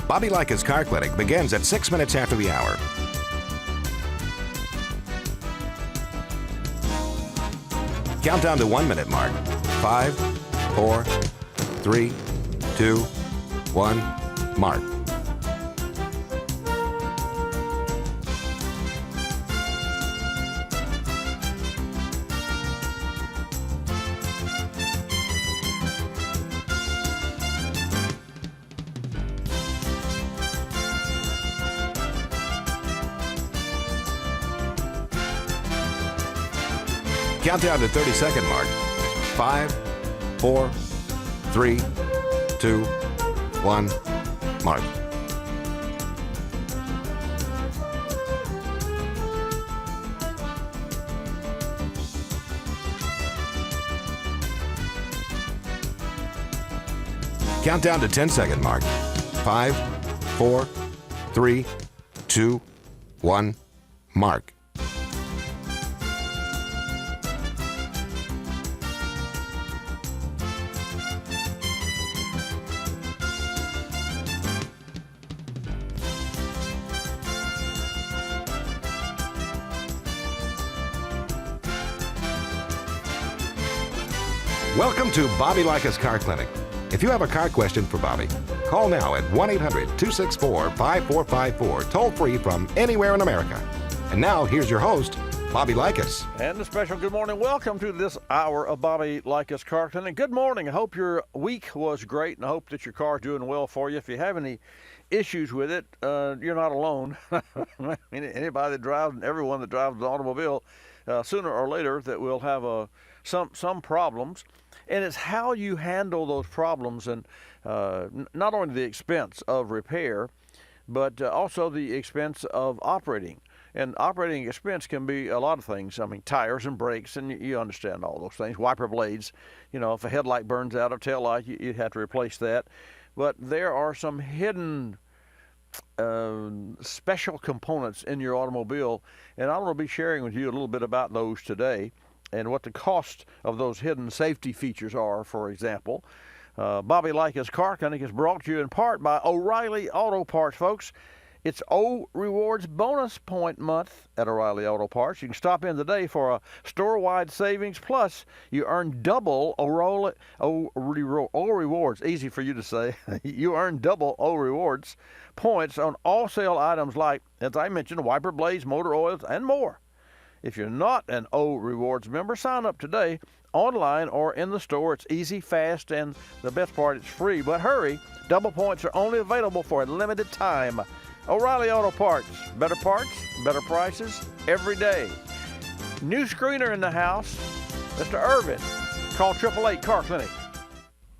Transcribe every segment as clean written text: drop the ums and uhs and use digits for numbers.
Bobby Likis Car Clinic begins at 6 minutes after the hour. Countdown to 1 minute mark. 5, 4, 3, 2, 1, mark. Countdown to 30-second mark. 5, 4, 3, 2, 1, mark. Countdown to 10-second mark. 5, 4, 3, 2, 1, mark. Welcome to Bobby Likis Car Clinic. If you have a car question for Bobby, call now at 1-800-264-5454, toll free from anywhere in America. And now, here's your host, Bobby Likis. And a special good morning. Welcome to this hour of Bobby Likis Car Clinic. Good morning. I hope your week was great, and I hope that your car's doing well for you. If you have any issues with it, you're not alone. Anybody that drives, and everyone that drives an automobile, sooner or later, that will have some problems. And it's how you handle those problems, and not only the expense of repair, but also the expense of operating. And operating expense can be a lot of things. I mean, tires and brakes, and you understand all those things. Wiper blades, if a headlight burns out or tail light, you have to replace that. But there are some hidden special components in your automobile, and I'm going to be sharing with you a little bit about those today, and what the cost of those hidden safety features are, for example. Bobby Likis Car Clinic is brought to you in part by O'Reilly Auto Parts, folks. It's O Rewards bonus point month at O'Reilly Auto Parts. You can stop in today for a store-wide savings, plus you earn double O Rewards. Easy for you to say. You earn double O Rewards points on all sale items like, as I mentioned, wiper blades, motor oils, and more. If you're not an O Rewards member, sign up today, online or in the store. It's easy, fast, and the best part, it's free. But hurry, double points are only available for a limited time. O'Reilly Auto Parts, better prices every day. New screener in the house, Mr. Irvin. Call 888 Car Clinic.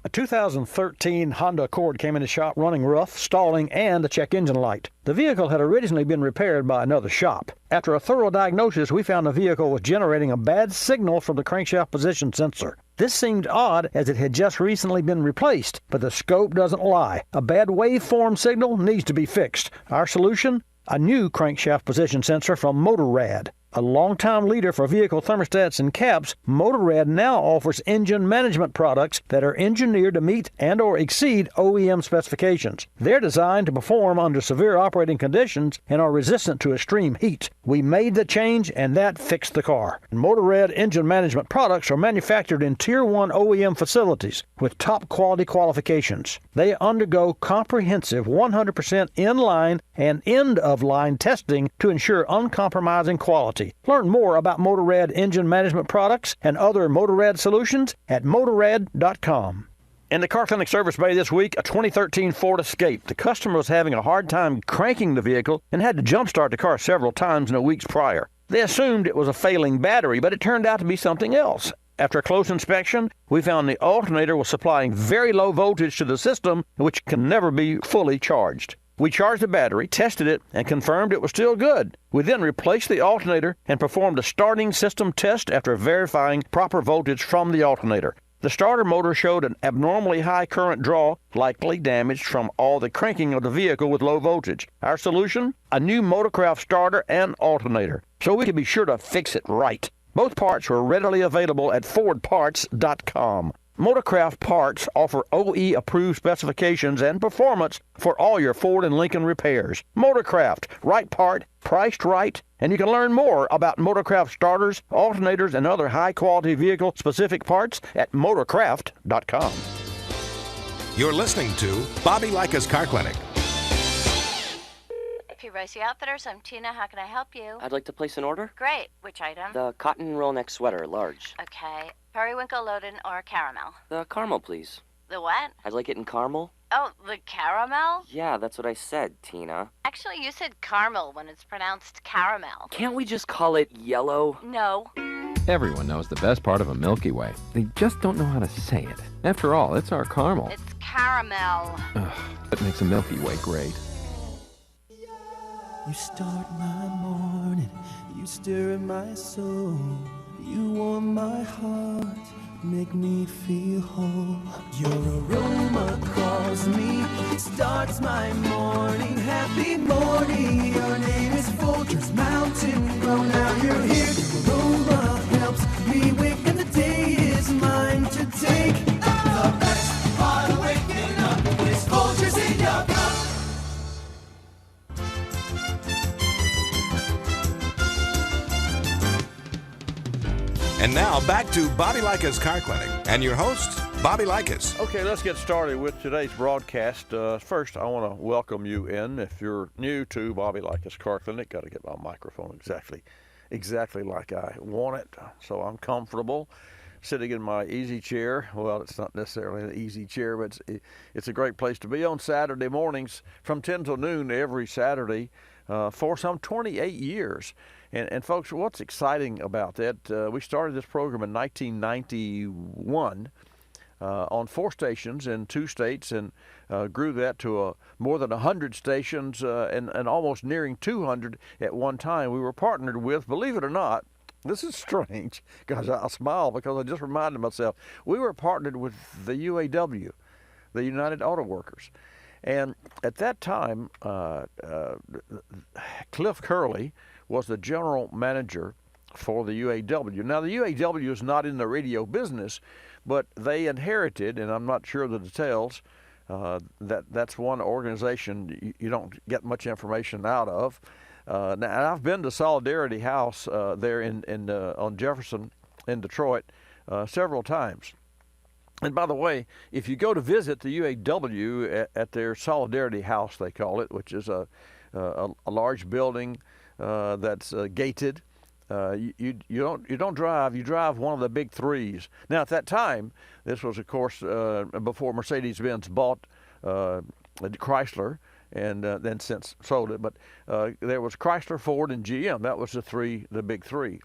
A 2013 Honda Accord came in the shop running rough, stalling, and a check engine light. The vehicle had originally been repaired by another shop. After a thorough diagnosis, we found the vehicle was generating a bad signal from the crankshaft position sensor. This seemed odd as it had just recently been replaced, but the scope doesn't lie. A bad waveform signal needs to be fixed. Our solution? A new crankshaft position sensor from Motorrad. A longtime leader for vehicle thermostats and caps, Motorrad now offers engine management products that are engineered to meet and or exceed OEM specifications. They're designed to perform under severe operating conditions and are resistant to extreme heat. We made the change, and that fixed the car. Motorrad engine management products are manufactured in Tier 1 OEM facilities with top quality qualifications. They undergo comprehensive 100% in-line and end-of-line testing to ensure uncompromising quality. Learn more about Motorrad engine management products and other Motorrad solutions at Motorrad.com. In the Car Clinic service bay this week, a 2013 Ford Escape. The customer was having a hard time cranking the vehicle and had to jump-start the car several times in the weeks prior. They assumed it was a failing battery, but it turned out to be something else. After a close inspection, we found the alternator was supplying very low voltage to the system, which can never be fully charged. We charged the battery, tested it, and confirmed it was still good. We then replaced the alternator and performed a starting system test after verifying proper voltage from the alternator. The starter motor showed an abnormally high current draw, likely damaged from all the cranking of the vehicle with low voltage. Our solution? A new Motorcraft starter and alternator, so we could be sure to fix it right. Both parts were readily available at FordParts.com. Motorcraft Parts offer OE-approved specifications and performance for all your Ford and Lincoln repairs. Motorcraft, right part, priced right, and you can learn more about Motorcraft starters, alternators, and other high-quality vehicle-specific parts at motorcraft.com. You're listening to Bobby Likis Car Clinic. P. Outfitters, I'm Tina. How can I help you? I'd like to place an order. Great. Which item? The cotton roll neck sweater, large. Okay. Periwinkle, Loden, or caramel? The caramel, please. The what? I'd like it in caramel. Oh, the caramel? Yeah, that's what I said, Tina. Actually, you said caramel when it's pronounced caramel. Can't we just call it yellow? No. Everyone knows the best part of a Milky Way. They just don't know how to say it. After all, it's our caramel. It's caramel. Ugh, that makes a Milky Way great. You start my morning, you stir in my soul, you warm my heart, make me feel whole. Your aroma calls me, starts my morning, happy morning. Your name is Folgers Mountain Grow, now you're here. Your aroma helps me wake and the day is mine to take. The best part of waking up is Folgers in your cup. And now back to Bobby Likis Car Clinic and your host, Bobby Likis. Okay, let's get started with today's broadcast. First, I want to welcome you in. If you're new to Bobby Likis Car Clinic, got to get my microphone exactly like I want it, so I'm comfortable sitting in my easy chair. Well, it's not necessarily an easy chair, but it's a great place to be on Saturday mornings from 10 till noon every Saturday for some 28 years. And folks, what's exciting about that, we started this program in 1991 on 4 stations in 2 states and grew that to more than 100 stations and almost nearing 200 at one time. We were partnered with, believe it or not, this is strange, guys, I smile because I just reminded myself, we were partnered with the UAW, the United Auto Workers. And at that time, Cliff Curley was the general manager for the UAW. Now, the UAW is not in the radio business, but they inherited, and I'm not sure of the details, that's one organization you don't get much information out of. Now, I've been to Solidarity House there on Jefferson in Detroit several times. And by the way, if you go to visit the UAW at their Solidarity House, they call it, which is a large building that's gated. You don't drive. You drive one of the big 3s. Now, at that time, this was, of course, before Mercedes-Benz bought Chrysler and then since sold it. But there was Chrysler, Ford, and GM. That was the big 3.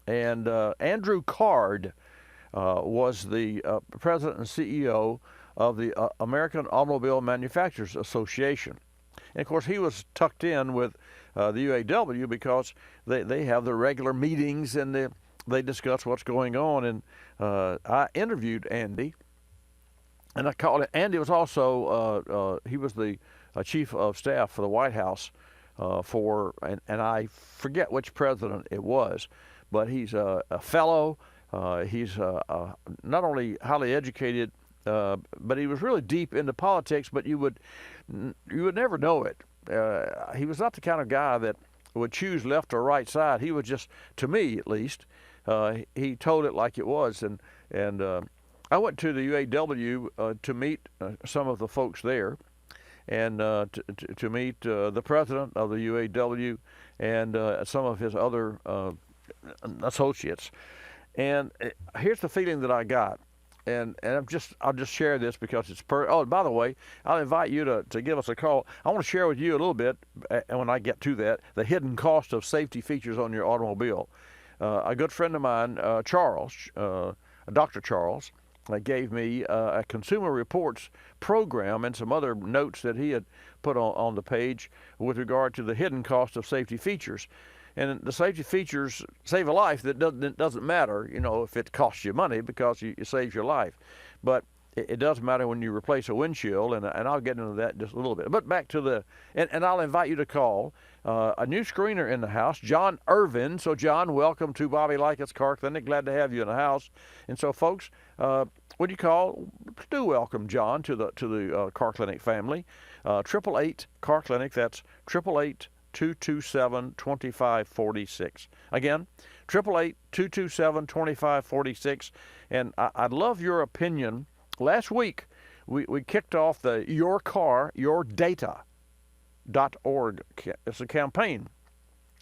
And Andrew Card was the president and CEO of the American Automobile Manufacturers Association. And, of course, he was tucked in with the UAW because they have their regular meetings and they discuss what's going on. And I interviewed Andy, and I called it. Andy was also, he was the chief of staff for the White House and I forget which president it was, but he's a fellow. He's not only highly educated, but he was really deep into politics, but you would never know it. He was not the kind of guy that would choose left or right side. He would just, to me at least, he told it like it was. And I went to the UAW to meet some of the folks there and to meet the president of the UAW and some of his other associates. And here's the feeling that I got, and I'll just share this because it's oh, by the way, I'll invite you to give us a call. I want to share with you a little bit, and when I get to that, the hidden cost of safety features on your automobile. A good friend of mine, Charles, Dr. Charles, gave me a Consumer Reports program and some other notes that he had put on the page with regard to the hidden cost of safety features. And the safety features save a life. That doesn't matter, if it costs you money because it saves your life. But it does matter when you replace a windshield, and I'll get into that just a little bit. But back to and I'll invite you to call. A new screener in the house, John Irvin. So, John, welcome to Bobby Likis Car Clinic. Glad to have you in the house. And so, folks, when you call, do welcome John to the Car Clinic family. 888 Car Clinic. That's 888-227-2546. Again, 888-227-2546. And I'd love your opinion. Last week, we kicked off the Your Car, Your Data. .org. It's a campaign,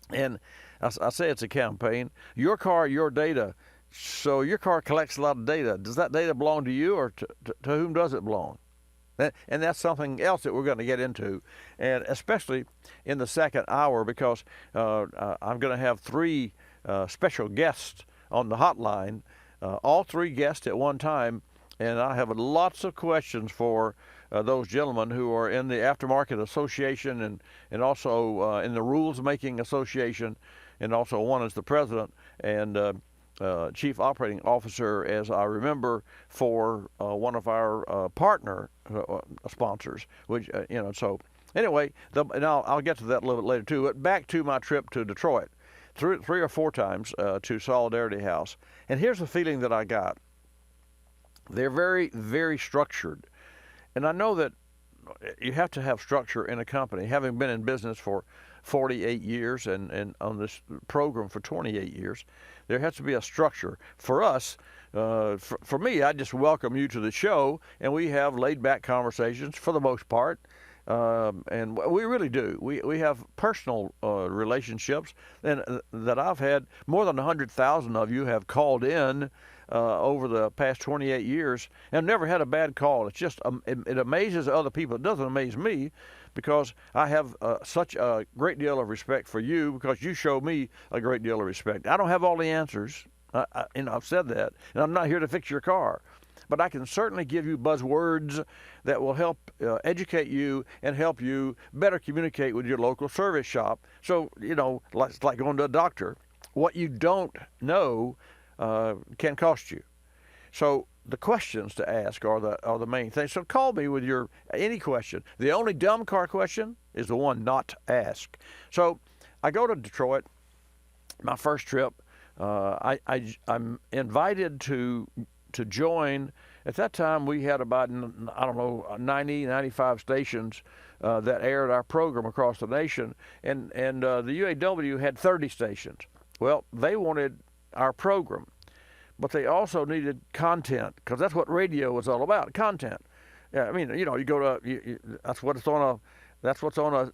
and I say it's a campaign. Your car, your data. So your car collects a lot of data. Does that data belong to you, or to whom does it belong? And that's something else that we're going to get into, and especially in the second hour, because I'm going to have three special guests on the hotline, all three guests at one time, and I have lots of questions for those gentlemen who are in the Aftermarket Association and also in the Rules Making Association, and also one is the president and chief operating officer, as I remember, for one of our partner sponsors. Which so anyway, and I'll get to that a little bit later too. But back to my trip to Detroit, three or four times to Solidarity House, and here's the feeling that I got. They're very, very structured. And I know that you have to have structure in a company. Having been in business for 48 years and on this program for 28 years, there has to be a structure. For us, for me, I just welcome you to the show, and we have laid-back conversations for the most part. And we really do. We have personal relationships, and that I've had. More than 100,000 of you have called in over the past 28 years, and never had a bad call. It's just it amazes other people. It doesn't amaze me, because I have such a great deal of respect for you, because you show me a great deal of respect. I don't have all the answers, and I've said that, and I'm not here to fix your car. But I can certainly give you buzzwords that will help educate you and help you better communicate with your local service shop. So, it's like going to a doctor. What you don't know can cost you. So the questions to ask are the main thing. So call me with any question. The only dumb car question is the one not to ask. So I go to Detroit, my first trip. I'm invited to join. At that time, we had about, 90, 95 stations that aired our program across the nation, and the UAW had 30 stations. Well, they wanted our program, but they also needed content, because that's what radio was all about, content. Yeah, you go to, that's what's on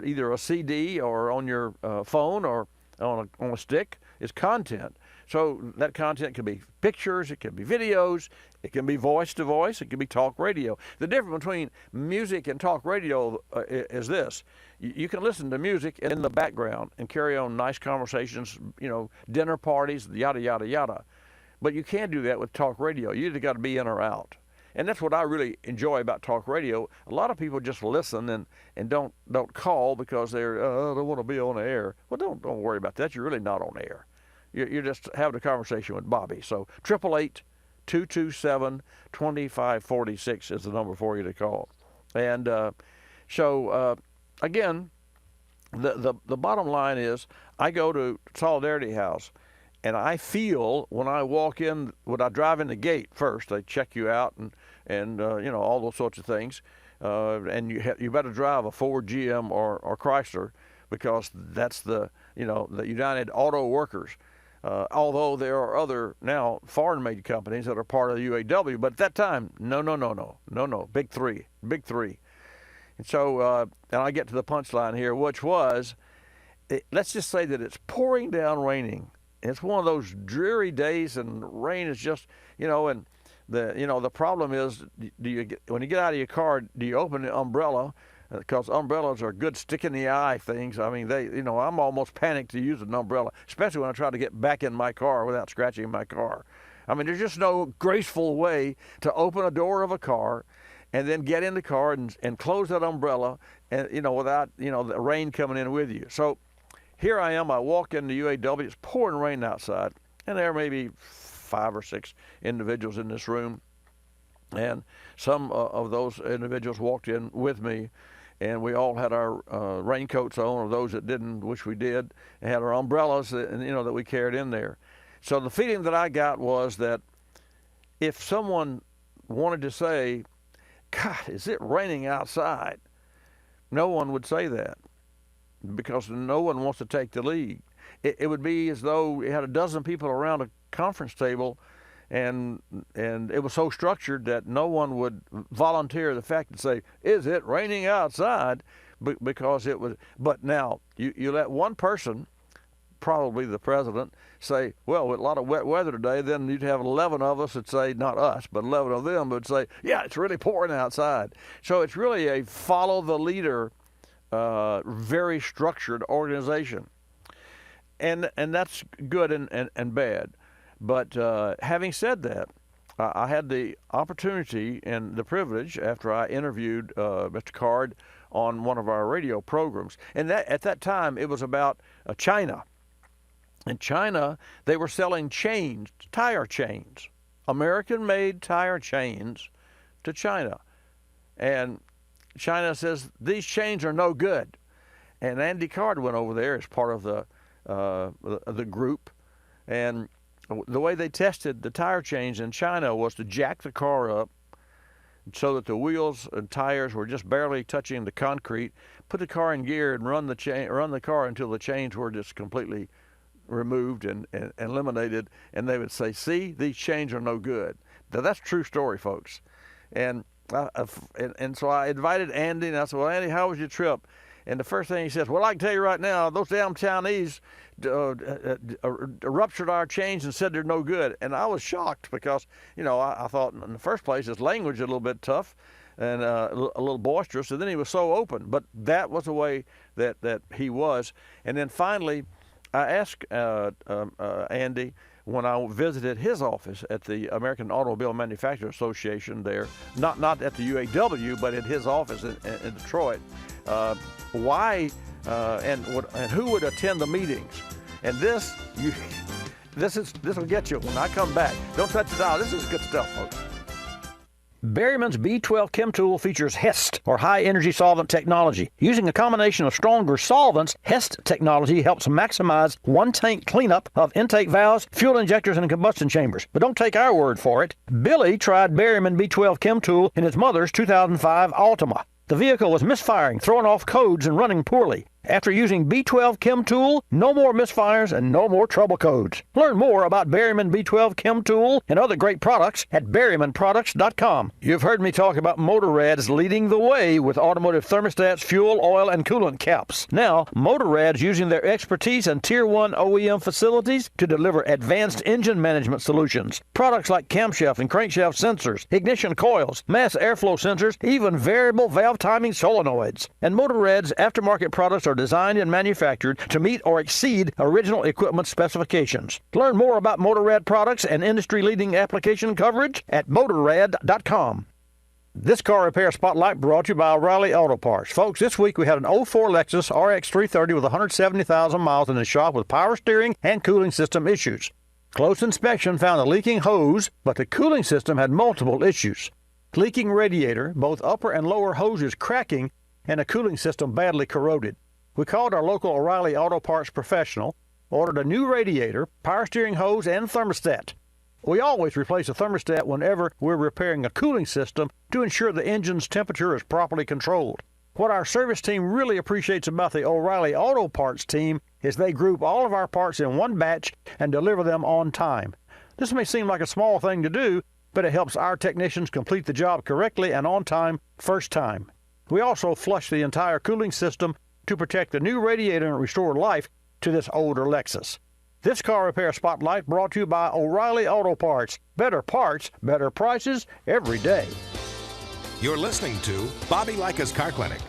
either a CD or on your phone or on a stick is content. So that content can be pictures, it can be videos, it can be voice to voice, it can be talk radio. The difference between music and talk radio is this. You can listen to music in the background and carry on nice conversations, dinner parties, yada, yada, yada. But you can't do that with talk radio. You either got to be in or out. And that's what I really enjoy about talk radio. A lot of people just listen and don't call because they don't want to be on the air. Well, don't worry about that. You're really not on air. You're just having a conversation with Bobby. So 888-227-2546 is the number for you to call. And again, the bottom line is I go to Solidarity House, and I feel when I walk in, when I drive in the gate first, they check you out and all those sorts of things. And you better drive a Ford, GM, or Chrysler, because that's the United Auto Workers. Although there are other now foreign-made companies that are part of the UAW, but at that time, no, big three. And so, and I get to the punchline here, which was, let's just say that it's pouring down raining. It's one of those dreary days, and rain is just, and the problem is, when you get out of your car, do you open the umbrella? Because umbrellas are good stick in the eye things. I'm almost panicked to use an umbrella, especially when I try to get back in my car without scratching my car. There's just no graceful way to open a door of a car and then get in the car and close that umbrella, and without the rain coming in with you. So here I am. I walk into UAW. It's pouring rain outside, and there may be 5 or 6 individuals in this room. And some of those individuals walked in with me, and we all had our raincoats on, or those that didn't, which we did, and had our umbrellas that we carried in there. So the feeling that I got was that if someone wanted to say, God, is it raining outside? No one would say that, because no one wants to take the lead. It would be as though you had a dozen people around a conference table, and it was so structured that no one would volunteer the fact to say, is it raining outside? Because it was. But now you let one person, probably the president, say, well, with a lot of wet weather today, then you'd have 11 of us that say, not us, but 11 of them would say, yeah, it's really pouring outside. So it's really a follow the leader, very structured organization. And that's good and bad. But having said that, I had the opportunity and the privilege, after I interviewed Mr. Card on one of our radio programs, and at that time it was about China. In China, they were selling chains, tire chains, American-made tire chains to China. And China says, these chains are no good. And Andy Card went over there as part of the group. And the way they tested the tire chains in China was to jack the car up so that the wheels and tires were just barely touching the concrete, put the car in gear and run the car until the chains were just completely removed and eliminated, and they would say, see, these chains are no good. Now, that's a true story, folks. And so I invited Andy, and I said, well, Andy, how was your trip? And the first thing he says, well, I can tell you right now, those damn Chinese ruptured our chains and said they're no good. And I was shocked because, I thought in the first place his language was a little bit tough and a little boisterous, and then he was so open. But that was the way that he was. And then finally, I asked Andy, when I visited his office at the American Automobile Manufacturers Association there, not at the UAW, but at his office in Detroit, why and who would attend the meetings. And this will get you when I come back. Don't touch the dial. This is good stuff, folks. Berryman's B12 Chem Tool features HEST, or High Energy Solvent Technology. Using a combination of stronger solvents, HEST technology helps maximize one-tank cleanup of intake valves, fuel injectors, and combustion chambers. But don't take our word for it. Billy tried Berryman B12 Chem Tool in his mother's 2005 Altima. The vehicle was misfiring, throwing off codes, and running poorly. After using B12 Chem Tool, no more misfires and no more trouble codes. Learn more about Berryman B12 Chem Tool and other great products at berrymanproducts.com. You've heard me talk about Motorrad's leading the way with automotive thermostats, fuel, oil, and coolant caps. Now, Motorrad's using their expertise and Tier 1 OEM facilities to deliver advanced engine management solutions. Products like camshaft and crankshaft sensors, ignition coils, mass airflow sensors, even variable valve timing solenoids. And Motorrad's aftermarket products are designed and manufactured to meet or exceed original equipment specifications. Learn more about Motorrad products and industry-leading application coverage at Motorrad.com. This car repair spotlight brought to you by O'Reilly Auto Parts. Folks, this week we had an 04 Lexus RX 330 with 170,000 miles in the shop with power steering and cooling system issues. Close inspection found a leaking hose, but the cooling system had multiple issues. Leaking radiator, both upper and lower hoses cracking, and a cooling system badly corroded. We called our local O'Reilly Auto Parts professional, ordered a new radiator, power steering hose, and thermostat. We always replace a thermostat whenever we're repairing a cooling system to ensure the engine's temperature is properly controlled. What our service team really appreciates about the O'Reilly Auto Parts team is they group all of our parts in one batch and deliver them on time. This may seem like a small thing to do, but it helps our technicians complete the job correctly and on time, first time. We also flush the entire cooling system to protect the new radiator and restore life to this older Lexus. This car repair spotlight brought to you by O'Reilly Auto Parts. Better parts, better prices every day. You're listening to Bobby Likis Car Clinic.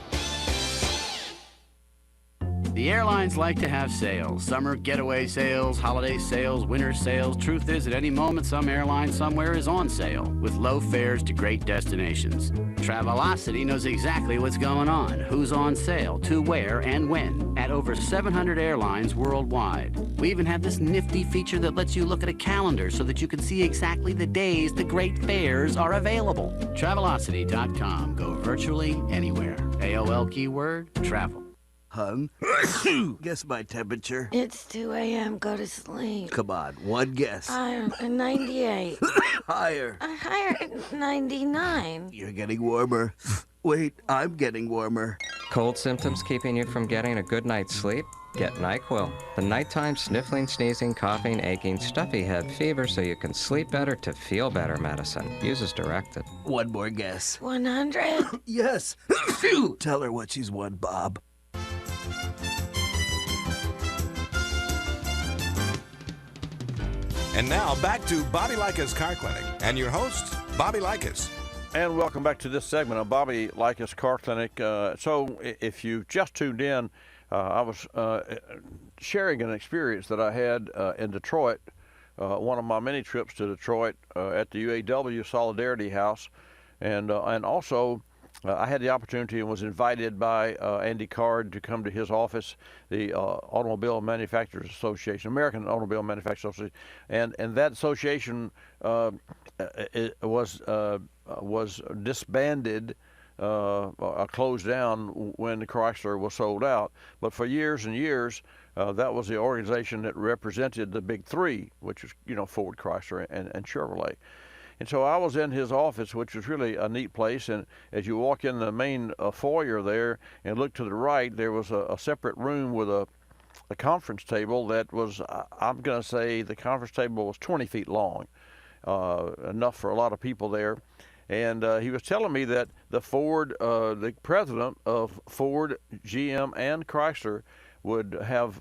The airlines like to have sales. Summer getaway sales, holiday sales, winter sales. Truth is, at any moment, some airline somewhere is on sale with low fares to great destinations. Travelocity knows exactly what's going on, who's on sale, to where, and when, at over 700 airlines worldwide. We even have this nifty feature that lets you look at a calendar so that you can see exactly the days the great fares are available. Travelocity.com. Go virtually anywhere. AOL keyword, travel. Hun, guess my temperature. It's 2 a.m. Go to sleep. Come on, one guess. 98. Higher. Higher, 99. You're getting warmer. Wait, I'm getting warmer. Cold symptoms keeping you from getting a good night's sleep? Get NyQuil, the nighttime sniffling, sneezing, coughing, aching, stuffy head, fever so you can sleep better to feel better medicine. Use as directed. One more guess. 100. Yes. Tell her what she's won, Bob. And now back to Bobby Likis Car Clinic and your host, Bobby Likis. And welcome back to this segment of Bobby Likis Car Clinic. So if you just tuned in, I was sharing an experience that I had in Detroit, one of my many trips to Detroit at the UAW Solidarity House. And also I had the opportunity and was invited by Andy Card to come to his office, the Automobile Manufacturers Association, American Automobile Manufacturers Association, and that association was disbanded, closed down when the Chrysler was sold out. But for years and years, that was the organization that represented the big three, which was Ford, Chrysler, and Chevrolet. And so I was in his office, which was really a neat place. And as you walk in the main foyer there and look to the right, there was a separate room with a conference table that was, I'm going to say the conference table was 20 feet long, enough for a lot of people there. And he was telling me that the president of Ford, GM, and Chrysler would have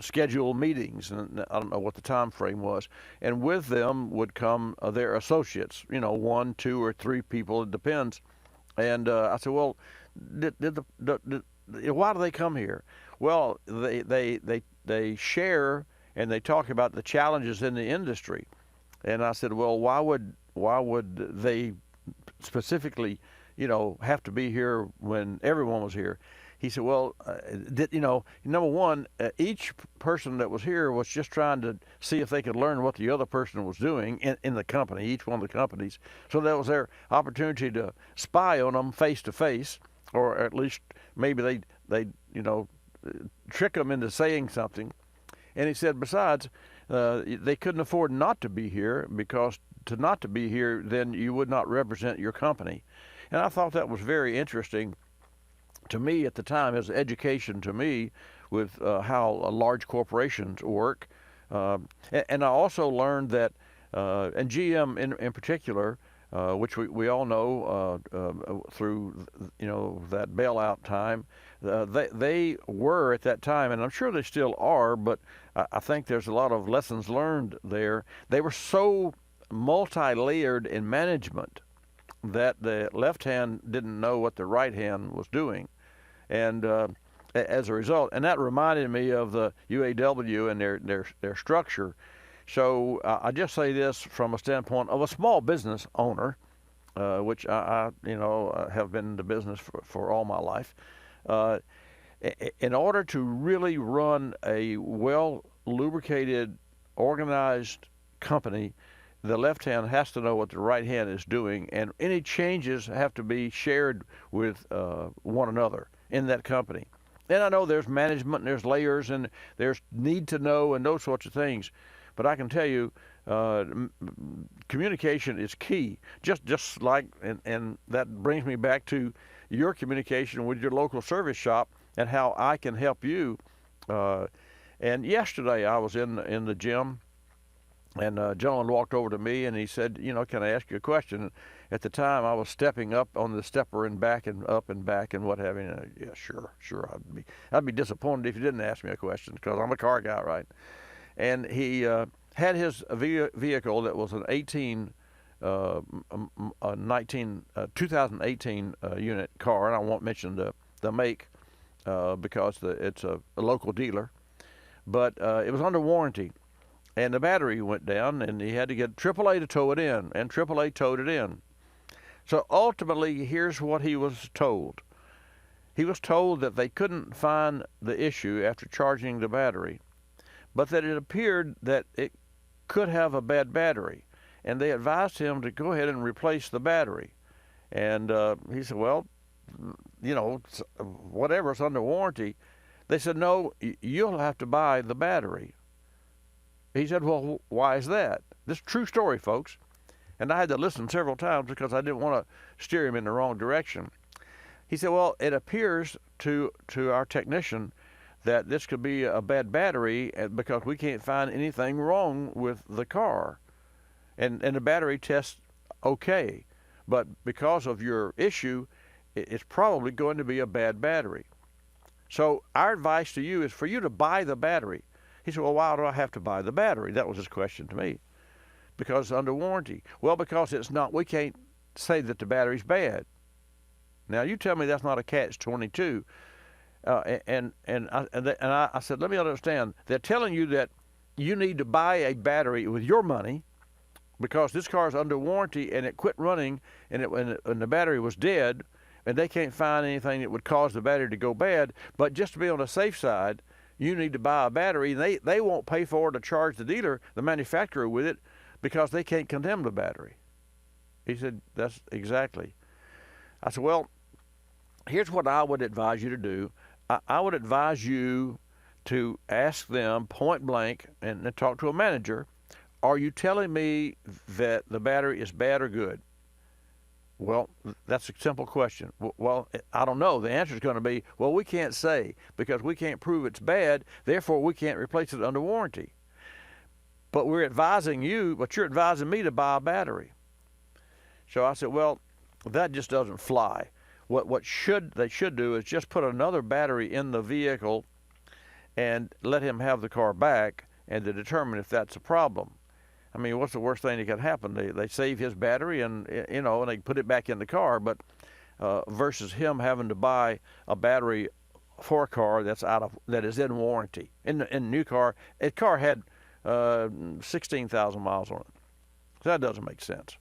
scheduled meetings, and I don't know what the time frame was, and with them would come their associates, 1, 2, or 3 people, it depends. And I said, well, why do they come here? Well, they share and they talk about the challenges in the industry. And I said, well, why would they specifically, have to be here when everyone was here? He said, well, number one, each person that was here was just trying to see if they could learn what the other person was doing in the company, each one of the companies. So that was their opportunity to spy on them face to face, or at least maybe they trick them into saying something. And he said, besides, they couldn't afford not to be here, because not to be here, then you would not represent your company. And I thought that was very interesting to me at the time, as education to me with how large corporations work. And I also learned that, and GM in particular, which we all know through that bailout time, they were at that time, and I'm sure they still are, but I think there's a lot of lessons learned there. They were so multi-layered in management that the left hand didn't know what the right hand was doing. And as a result, and that reminded me of the UAW and their structure. So I just say this from a standpoint of a small business owner, which I have been in the business for all my life. In order to really run a well-lubricated, organized company, the left hand has to know what the right hand is doing, and any changes have to be shared with one another in that company. And I know there's management and there's layers and there's need to know and those sorts of things, but I can tell you communication is key. Just like, and that brings me back to your communication with your local service shop and how I can help you. And yesterday I was in the gym, and a gentleman walked over to me and he said, can I ask you a question? At the time, I was stepping up on the stepper and back and up and back and what have you. Yeah, sure. I'd be disappointed if you didn't ask me a question, because I'm a car guy, right? And he had his vehicle that was an 2018 unit car, and I won't mention the make, because it's a local dealer, but it was under warranty, and the battery went down, and he had to get AAA to tow it in, and AAA towed it in. So ultimately, here's what he was told. He was told that they couldn't find the issue after charging the battery, but that it appeared that it could have a bad battery, and they advised him to go ahead and replace the battery. And he said, well, you know, whatever, it's under warranty. They said, no, you'll have to buy the battery. He said, well, why is that? This is a true story, folks. And I had to listen several times because I didn't want to steer him in the wrong direction. He said, well, it appears to our technician that this could be a bad battery because we can't find anything wrong with the car. And the battery tests okay. But because of your issue, it's probably going to be a bad battery. So our advice to you is for you to buy the battery. He said, well, why do I have to buy the battery? That was his question to me. Because it's under warranty. Well, because it's not, we can't say that the battery's bad. Now, you tell me that's not a catch-22. And I said, let me understand. They're telling you that you need to buy a battery with your money because this car is under warranty and it quit running and the battery was dead, and they can't find anything that would cause the battery to go bad. But just to be on the safe side, you need to buy a battery. They won't pay for it to charge the dealer, the manufacturer, with it because they can't condemn the battery. He said, that's exactly. I said, well, here's what I would advise you to do. I would advise you to ask them point blank and talk to a manager, are you telling me that the battery is bad or good? Well, that's a simple question. Well, I don't know. The answer is going to be, well, we can't say because we can't prove it's bad, therefore we can't replace it under warranty. But we're advising you, but you're advising me to buy a battery. So I said, well, that just doesn't fly. What they should do is just put another battery in the vehicle and let him have the car back and to determine if that's a problem. I mean, what's the worst thing that could happen? They save his battery and and they put it back in the car, but versus him having to buy a battery for a car that is in warranty. In the new car, a car had 16,000 miles on it. So that doesn't make sense.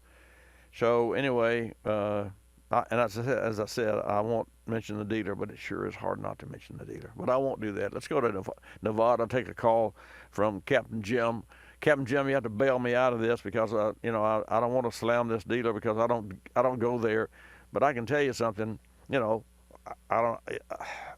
So anyway, as I said, I won't mention the dealer, but it sure is hard not to mention the dealer. But I won't do that. Let's go to Nevada and take a call from Captain Jim. Captain Jim, you have to bail me out of this because I don't want to slam this dealer because I don't go there. But I can tell you something. I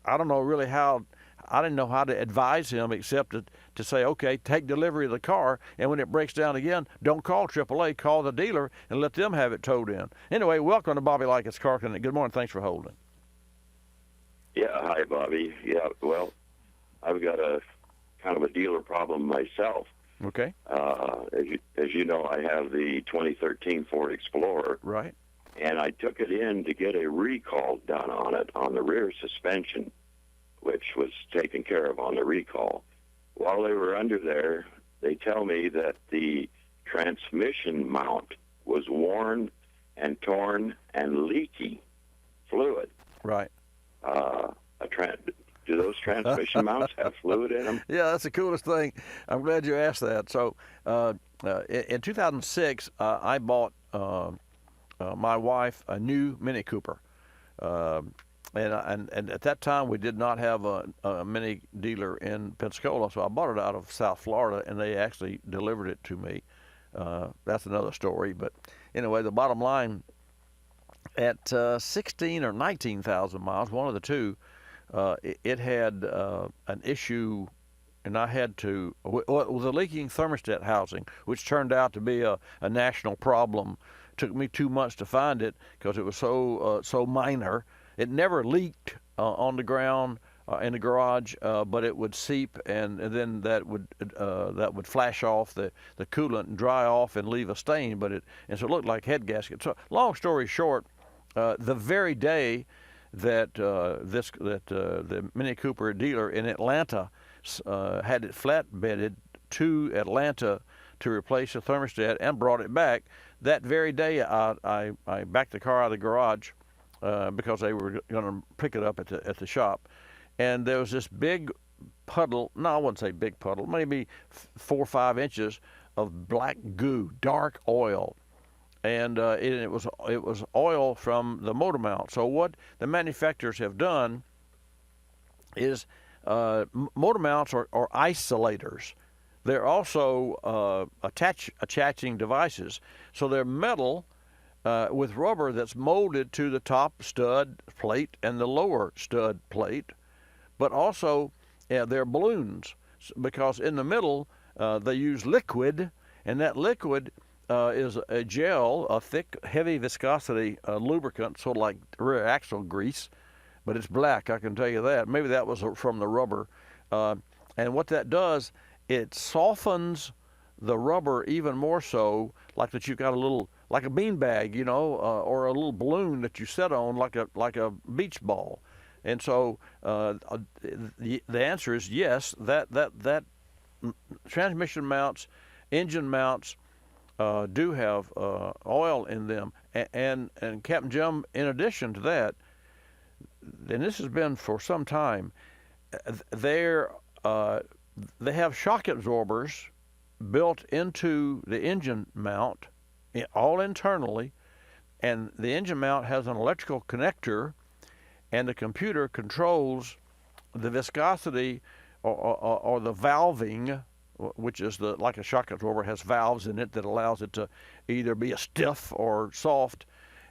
don't know really how. I didn't know how to advise him except to say, okay, take delivery of the car, and when it breaks down again, don't call AAA, call the dealer, and let them have it towed in. Anyway, welcome to Bobby Likis Car Clinic. Good morning. Thanks for holding. Yeah, hi, Bobby. Yeah, well, I've got a kind of a dealer problem myself. Okay. As you know, I have the 2013 Ford Explorer. Right. And I took it in to get a recall done on it, on the rear suspension, which was taken care of on the recall. While they were under there, they tell me that the transmission mount was worn and torn and leaky fluid. Right. Do those transmission mounts have fluid in them? Yeah, that's the coolest thing. I'm glad you asked that. So in 2006, I bought my wife a new Mini Cooper. And at that time, we did not have a Mini dealer in Pensacola, so I bought it out of South Florida, and they actually delivered it to me. That's another story. But anyway, the bottom line, at 16 or 19,000 miles, one of the two, it had an issue, and I had to, it was a leaking thermostat housing, which turned out to be a national problem. It took me 2 months to find it because it was so minor. It never leaked on the ground in the garage, but it would seep, and then that would flash off the coolant and dry off and leave a stain. And so it looked like head gasket. So long story short, the very day that the Mini Cooper dealer in Atlanta had it flatbedded to Atlanta to replace the thermostat and brought it back, that very day I backed the car out of the garage because they were going to pick it up at the shop. and there was this big puddle. No, I wouldn't say big puddle. Maybe 4 or 5 inches of black goo, dark oil, and it was oil from the motor mount. So what the manufacturers have done is motor mounts are isolators. They're also attaching devices. So they're metal with rubber that's molded to the top stud plate and the lower stud plate, but also they're balloons, because in the middle they use liquid, and that liquid is a gel, a thick, heavy viscosity lubricant, sort of like rear axle grease, but it's black, I can tell you that. Maybe that was from the rubber. And what that does, it softens the rubber even more so, like that you've got a little, like a bean bag, you know, or a little balloon that you set on like a beach ball. And so the answer is yes, that transmission mounts, engine mounts do have oil in them. And Captain Jim, in addition to that, and this has been for some time, they have shock absorbers built into the engine mount, all internally, and the engine mount has an electrical connector, and the computer controls the viscosity or the valving, which is like a shock absorber has valves in it that allows it to either be a stiff or soft.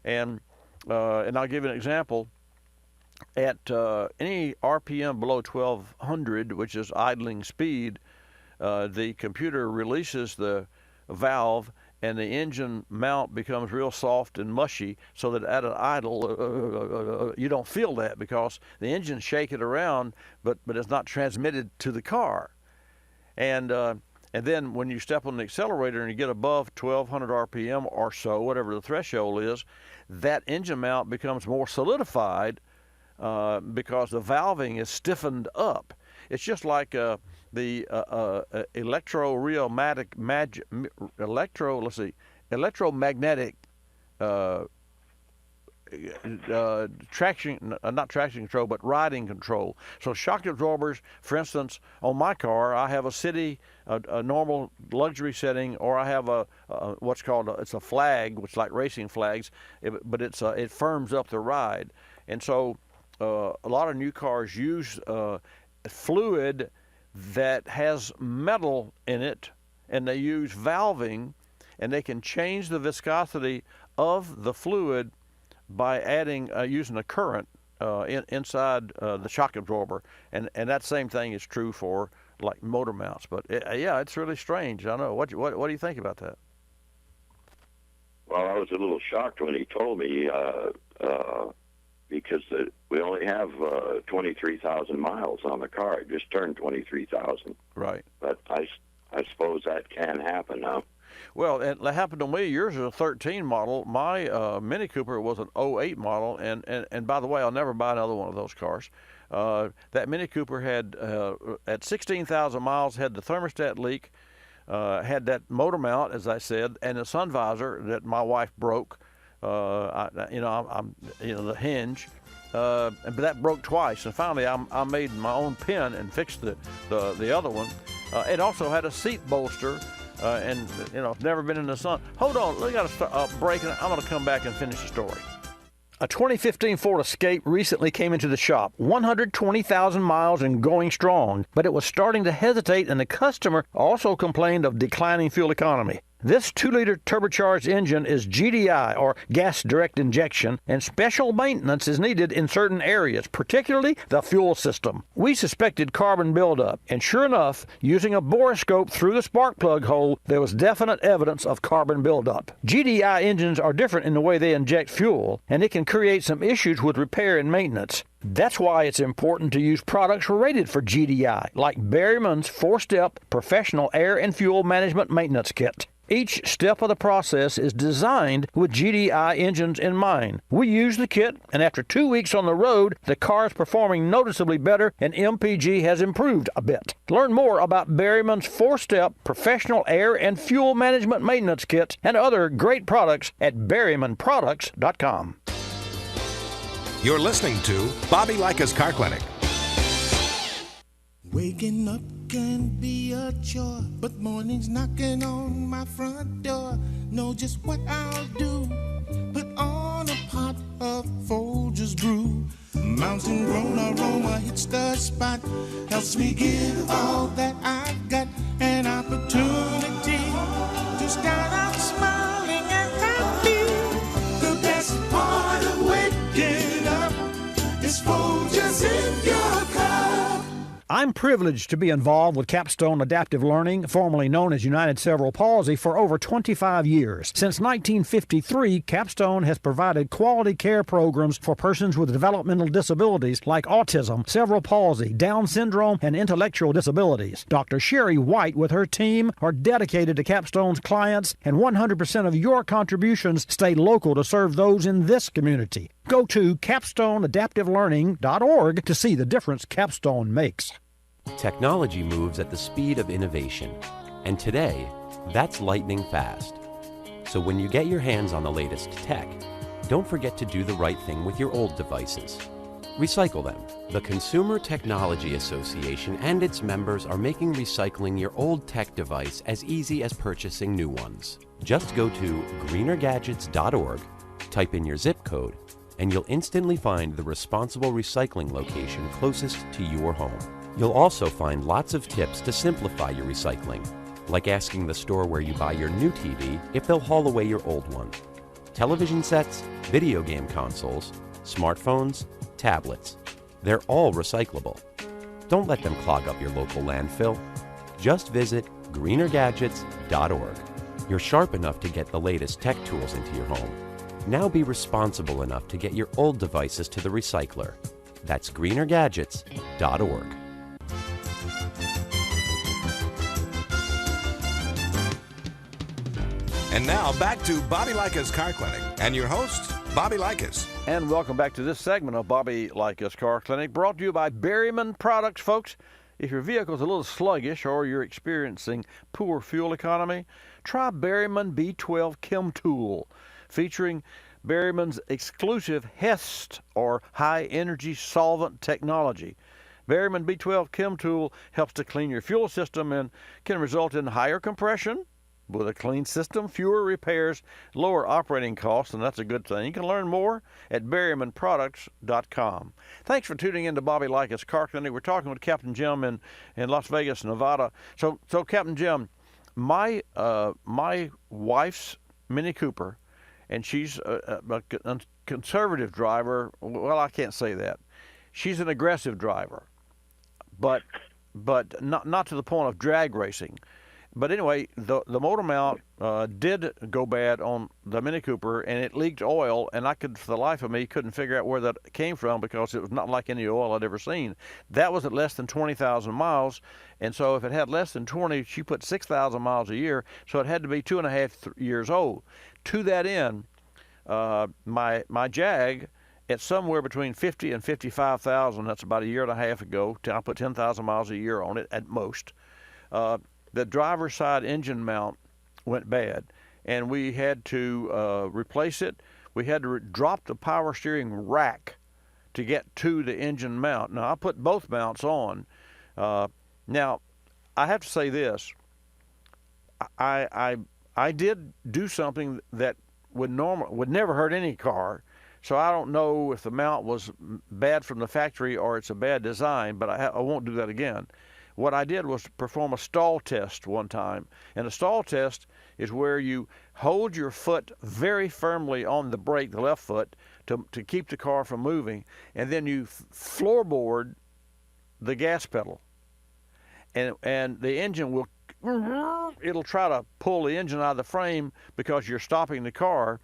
And I'll give you an example. At any RPM below 1200, which is idling speed, the computer releases the valve and the engine mount becomes real soft and mushy, so that at an idle you don't feel that, because the engine's shaking around, but it's not transmitted to the car. And then when you step on the accelerator and you get above 1200 RPM or so, whatever the threshold is, that engine mount becomes more solidified because the valving is stiffened up. It's just like the electromagnetic traction, not traction control, but riding control. So shock absorbers, for instance, on my car, I have a city, a normal luxury setting, or I have what's called it's a flag, which is like racing flags, but it firms up the ride. And so a lot of new cars use fluid that has metal in it, and they use valving, and they can change the viscosity of the fluid by adding using a current inside the shock absorber, and that same thing is true for like motor mounts. But yeah, it's really strange. I know. What do you think about that? Well, I was a little shocked when he told me because we only have 23,000 miles on the car. It just turned 23,000. Right. But I suppose that can happen now. Well, it happened to me. Yours is a 13 model. My Mini Cooper was an 08 model, and by the way, I'll never buy another one of those cars. That Mini Cooper had, at 16,000 miles, had the thermostat leak, had that motor mount, as I said, and the sun visor that my wife broke. The hinge, but that broke twice, and finally I made my own pin and fixed the other one. It also had a seat bolster, and it's never been in the sun. Hold on, we got to break, and I'm going to come back and finish the story. A 2015 Ford Escape recently came into the shop, 120,000 miles and going strong, but it was starting to hesitate, and the customer also complained of declining fuel economy. This 2-liter turbocharged engine is GDI, or gas direct injection, and special maintenance is needed in certain areas, particularly the fuel system. We suspected carbon buildup, and sure enough, using a borescope through the spark plug hole, there was definite evidence of carbon buildup. GDI engines are different in the way they inject fuel, and it can create some issues with repair and maintenance. That's why it's important to use products rated for GDI, like Berryman's 4-step Professional Air and Fuel Management Maintenance Kit. Each step of the process is designed with GDI engines in mind. We use the kit, and after 2 weeks on the road, the car is performing noticeably better, and MPG has improved a bit. Learn more about Berryman's 4-step Professional Air and Fuel Management Maintenance Kits and other great products at berrymanproducts.com. You're listening to Bobby Likis Car Clinic. Waking up can be a chore, but mornings knocking on my front door. Know just what I'll do. Put on a pot of Folgers brew. Mountain grown aroma hits the spot. Helps me give all that I've got. An opportunity to start out smiling and happy. The best part of waking up is Folgers in your cup. I'm privileged to be involved with Capstone Adaptive Learning, formerly known as United Cerebral Palsy, for over 25 years. Since 1953, Capstone has provided quality care programs for persons with developmental disabilities like autism, cerebral palsy, Down syndrome, and intellectual disabilities. Dr. Sherry White with her team are dedicated to Capstone's clients, and 100% of your contributions stay local to serve those in this community. Go to capstoneadaptivelearning.org to see the difference Capstone makes. Technology moves at the speed of innovation, and today, that's lightning fast. So when you get your hands on the latest tech, don't forget to do the right thing with your old devices. Recycle them. The Consumer Technology Association and its members are making recycling your old tech device as easy as purchasing new ones. Just go to greenergadgets.org, type in your zip code, and you'll instantly find the responsible recycling location closest to your home. You'll also find lots of tips to simplify your recycling, like asking the store where you buy your new TV if they'll haul away your old one. Television sets, video game consoles, smartphones, tablets, they're all recyclable. Don't let them clog up your local landfill. Just visit greenergadgets.org. You're sharp enough to get the latest tech tools into your home. Now be responsible enough to get your old devices to the recycler. That's greenergadgets.org. And now back to Bobby Likis Car Clinic and your host, Bobby Likis. And welcome back to this segment of Bobby Likis Car Clinic, brought to you by Berryman Products, folks. If your vehicle's a little sluggish or you're experiencing poor fuel economy, try Berryman B12 Chem Tool, featuring Berryman's exclusive HEST, or High Energy Solvent Technology. Berryman B12 Chem Tool helps to clean your fuel system and can result in higher compression. With a clean system, fewer repairs, lower operating costs, and that's a good thing. You can learn more at berrymanproducts.com. Thanks for tuning in to Bobby Likis Car Clinic. We're talking with Captain Jim in Las Vegas, Nevada. So Captain Jim, my wife's Mini Cooper, and she's a conservative driver. Well, I can't say that. She's an aggressive driver, but not to the point of drag racing. But anyway, the motor mount did go bad on the Mini Cooper, and it leaked oil, and I could, for the life of me, couldn't figure out where that came from because it was not like any oil I'd ever seen. That was at less than 20,000 miles, and so if it had less than 20, she put 6,000 miles a year, so it had to be 2.5 years old. To that end, my Jag, at somewhere between 50 and 55,000, that's about a year and a half ago, I put 10,000 miles a year on it at most. The driver's side engine mount went bad, and we had to replace it. We had to drop the power steering rack to get to the engine mount. Now, I put both mounts on. Now, I have to say this. I did do something that would never hurt any car, so I don't know if the mount was bad from the factory or it's a bad design, but I won't do that again. What I did was perform a stall test one time. And a stall test is where you hold your foot very firmly on the brake, the left foot, to keep the car from moving, and then you floorboard the gas pedal. And the engine it'll try to pull the engine out of the frame because you're stopping the car,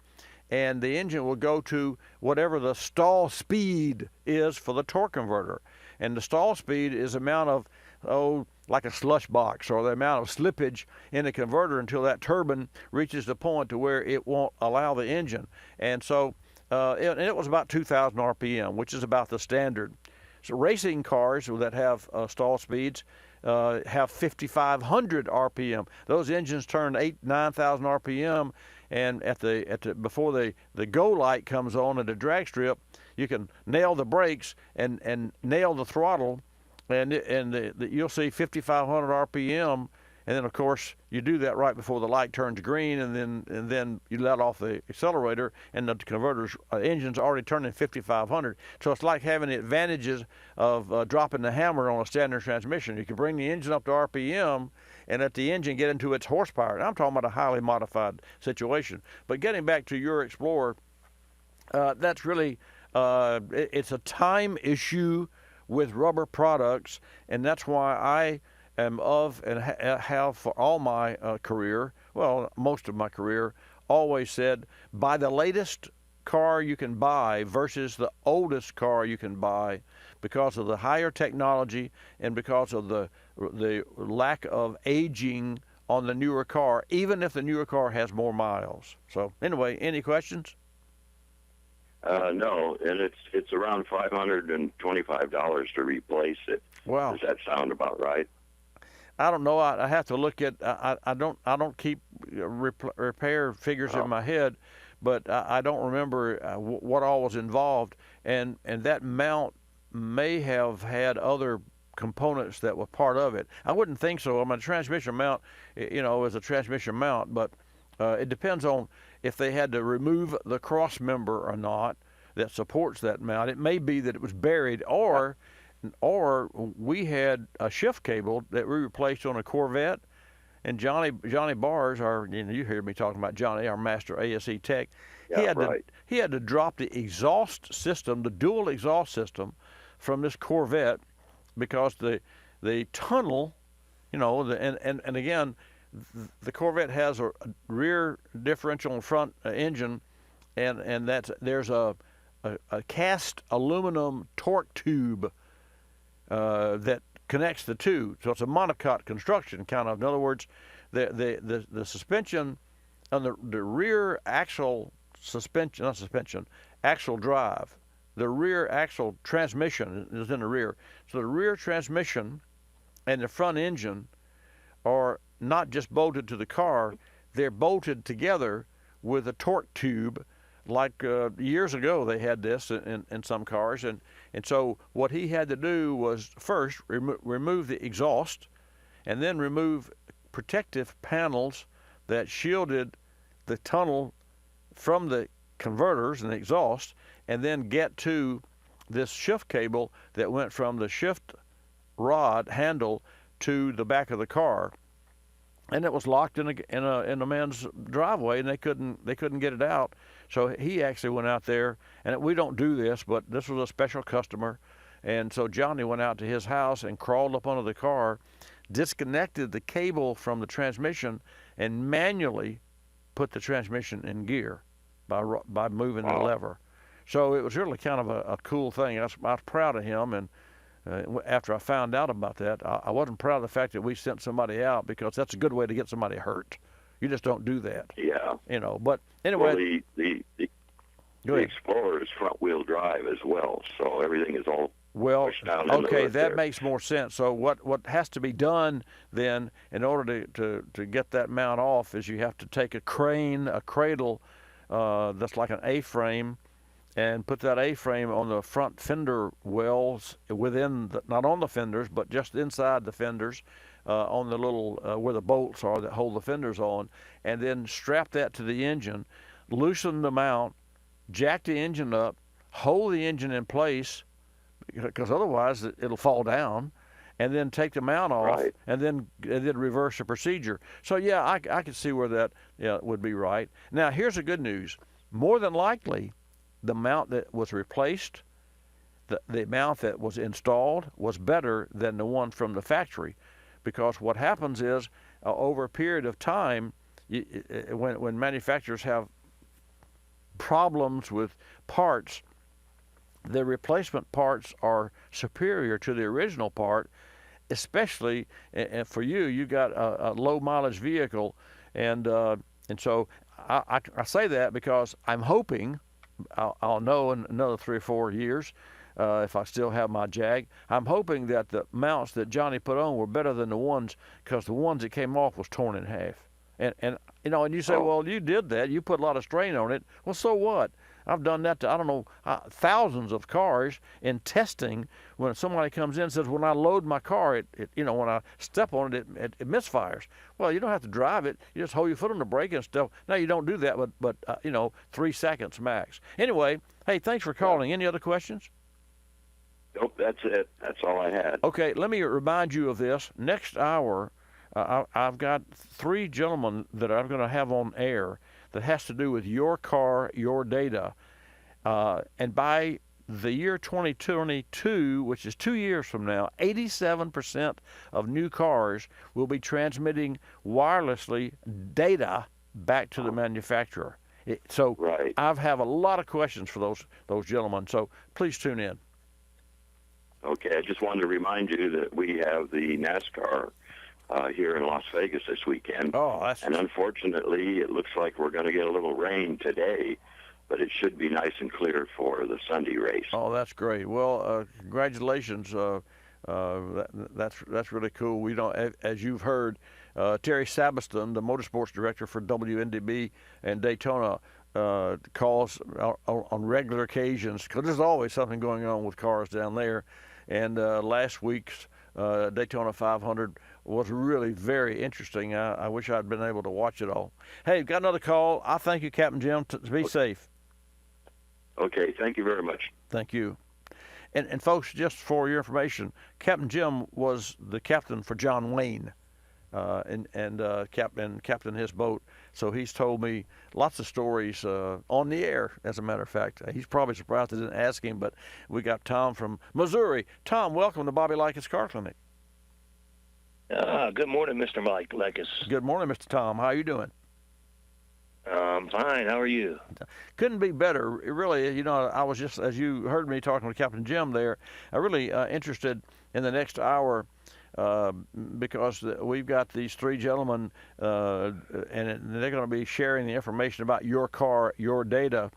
and the engine will go to whatever the stall speed is for the torque converter. And the stall speed is the amount of, like a slush box, or the amount of slippage in the converter until that turbine reaches the point to where it won't allow the engine. And so it was about 2,000 RPM, which is about the standard. So racing cars that have stall speeds have 5,500 RPM. Those engines turn 8,000-9,000 RPM, and before the go light comes on at the drag strip, you can nail the brakes and nail the throttle, and you'll see 5,500 RPM, and then of course you do that right before the light turns green, and then you let off the accelerator, and the converter's engine's already turning 5,500. So it's like having the advantages of dropping the hammer on a standard transmission. You can bring the engine up to RPM and let the engine get into its horsepower. And I'm talking about a highly modified situation. But getting back to your Explorer, that's really it's a time issue with rubber products, and that's why I am of and have for all my career, well, most of my career, always said buy the latest car you can buy versus the oldest car you can buy, because of the higher technology and because of the lack of aging on the newer car, even if the newer car has more miles. So anyway, any questions? No, and it's around $525 to replace it. Wow. Does that sound about right? I don't know. I have to look at. I don't keep repair figures in my head, but I don't remember what all was involved, and that mount may have had other components that were part of it. I wouldn't think so. I mean, a transmission mount, is a transmission mount, but it depends on if they had to remove the cross member or not that supports that mount. It may be that it was buried, or we had a shift cable that we replaced on a Corvette, and Johnny Bars, you hear me talking about Johnny, our master ASE tech. Yeah, he had to drop the exhaust system, the dual exhaust system, from this Corvette because the tunnel, and again, the Corvette has a rear differential and front engine, and there's a cast aluminum torque tube that connects the two. So it's a monocoque construction, kind of. In other words, the suspension on the rear axle axle drive, the rear axle transmission is in the rear. So the rear transmission and the front engine are not just bolted to the car, they're bolted together with a torque tube. Like years ago, they had this in some cars, and so what he had to do was first remove the exhaust, and then remove protective panels that shielded the tunnel from the converters and the exhaust, and then get to this shift cable that went from the shift rod handle to the back of the car, and it was locked in a man's driveway, and they couldn't get it out. So he actually went out there, and we don't do this, but this was a special customer, and so Johnny went out to his house and crawled up under the car, disconnected the cable from the transmission, and manually put the transmission in gear by moving the lever. So it was really kind of a cool thing. I was proud of him, and after I found out about that, I wasn't proud of the fact that we sent somebody out, because that's a good way to get somebody hurt. You just don't do that. Yeah. But anyway. Well, the Explorer is front-wheel drive as well, so everything is all pushed down in the okay, hood that there. makes more sense. So what has to be done then, in order to get that mount off, is you have to take a cradle that's like an A-frame, and put that A-frame on the front fender wells not on the fenders, but just inside the fenders, on the little where the bolts are that hold the fenders on, and then strap that to the engine, loosen the mount, jack the engine up, hold the engine in place, because otherwise it'll fall down, and then take the mount off, and then reverse the procedure. So yeah, I can see where that would be right. Now here's the good news: more than likely, the mount that was replaced, the mount that was installed, was better than the one from the factory, because what happens is over a period of time, when manufacturers have problems with parts, the replacement parts are superior to the original part, especially for you got a low mileage vehicle, and so I say that because I'm hoping I'll know in another 3 or 4 years, if I still have my Jag, I'm hoping that the mounts that Johnny put on were better than the ones, because the ones that came off was torn in half. And you say, well, you did that. You put a lot of strain on it. Well, so what? I've done that to, I don't know, thousands of cars in testing. When somebody comes in and says, when I load my car, when I step on it, it misfires. Well, you don't have to drive it. You just hold your foot on the brake and stuff. Now, you don't do that, but 3 seconds max. Anyway, hey, thanks for calling. Any other questions? Nope, that's it. That's all I had. Okay, let me remind you of this. Next hour, I've got 3 gentlemen that I'm going to have on air that has to do with your car, your data. And by the year 2022, which is 2 years from now, 87% of new cars will be transmitting wirelessly data back to the manufacturer. Right. I have a lot of questions for those gentlemen, so please tune in. Okay, I just wanted to remind you that we have the NASCAR here in Las Vegas this weekend. And unfortunately, it looks like we're going to get a little rain today, but it should be nice and clear for the Sunday race. Oh, that's great. Well, congratulations. That's really cool. We don't, as you've heard, Terry Sabiston, the motorsports director for WNDB and Daytona, calls on regular occasions because there's always something going on with cars down there. And last week's Daytona 500 was really very interesting. I wish I'd been able to watch it all. Hey, got another call. I thank you, Captain Jim. Be safe. Okay, thank you very much. Thank you. And folks, just for your information, Captain Jim was the captain for John Wayne, and captain his boat. So he's told me lots of stories on the air, as a matter of fact. He's probably surprised I didn't ask him, but we got Tom from Missouri. Tom, welcome to Bobby Likis Car Clinic. Good morning, Mr. Mike Likis. Good morning, Mr. Tom. How are you doing? I'm fine. How are you? Couldn't be better. It really, I was just, as you heard me talking with Captain Jim there, I'm really interested in the next hour because we've got these 3 gentlemen, and they're going to be sharing the information about your car, your data,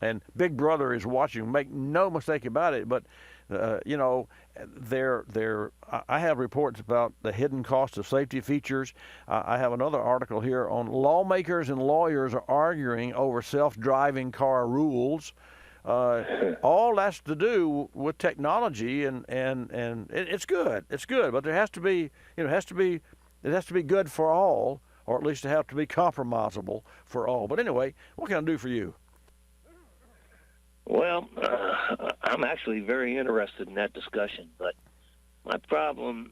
and Big Brother is watching. Make no mistake about it. But I have reports about the hidden cost of safety features. I have another article here on lawmakers and lawyers are arguing over self-driving car rules. All that's to do with technology, and it's good. It's good, but there has to be, it has to be good for all, or at least it has to be compromisable for all. But anyway, what can I do for you? Well, I'm actually very interested in that discussion, but my problem,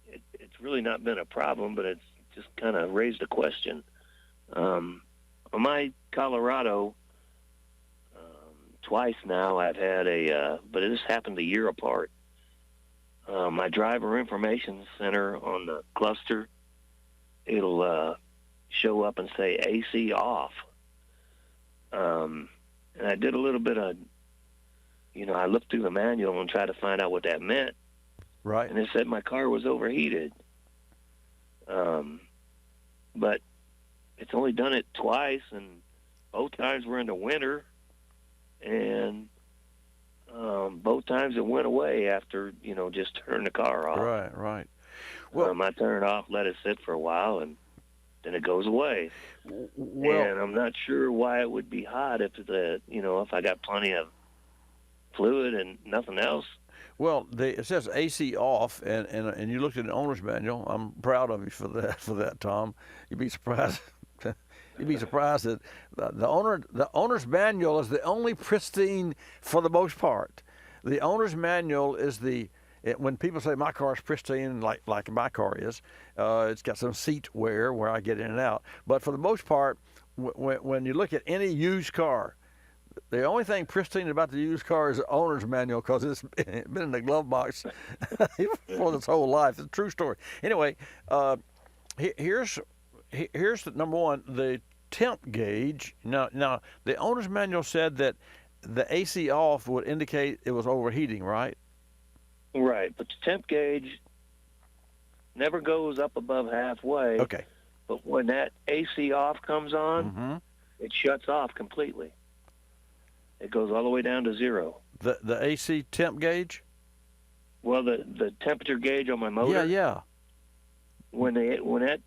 it's really not been a problem, but it's just kind of raised a question. On my Colorado, twice now I've had but this happened a year apart. My driver information center on the cluster, it'll show up and say AC off. And I did a little bit of, I looked through the manual and tried to find out what that meant. Right. And it said my car was overheated. But it's only done it twice, and both times were in the winter. And both times it went away after, just turn the car off. Right. Well, I turn it off, let it sit for a while, and then it goes away. Well, and I'm not sure why it would be hot if if I got plenty of fluid and nothing else. Well, it says AC off, and you looked at the owner's manual. I'm proud of you for that, Tom. You'd be surprised. You'd be surprised that the owner's manual is the only pristine for the most part. The owner's manual is when people say my car's pristine, like my car is, it's got some seat wear where I get in and out. But for the most part, when you look at any used car, the only thing pristine about the used car is the owner's manual, because it's been in the glove box for its whole life. It's a true story. Anyway, here's the number one, the temp gauge. Now the owner's manual said that the AC off would indicate it was overheating, right? Right, but the temp gauge never goes up above halfway. Okay. But when that AC off comes on, it shuts off completely. It goes all the way down to 0. The AC temp gauge? Well, the temperature gauge on my motor. Yeah. When that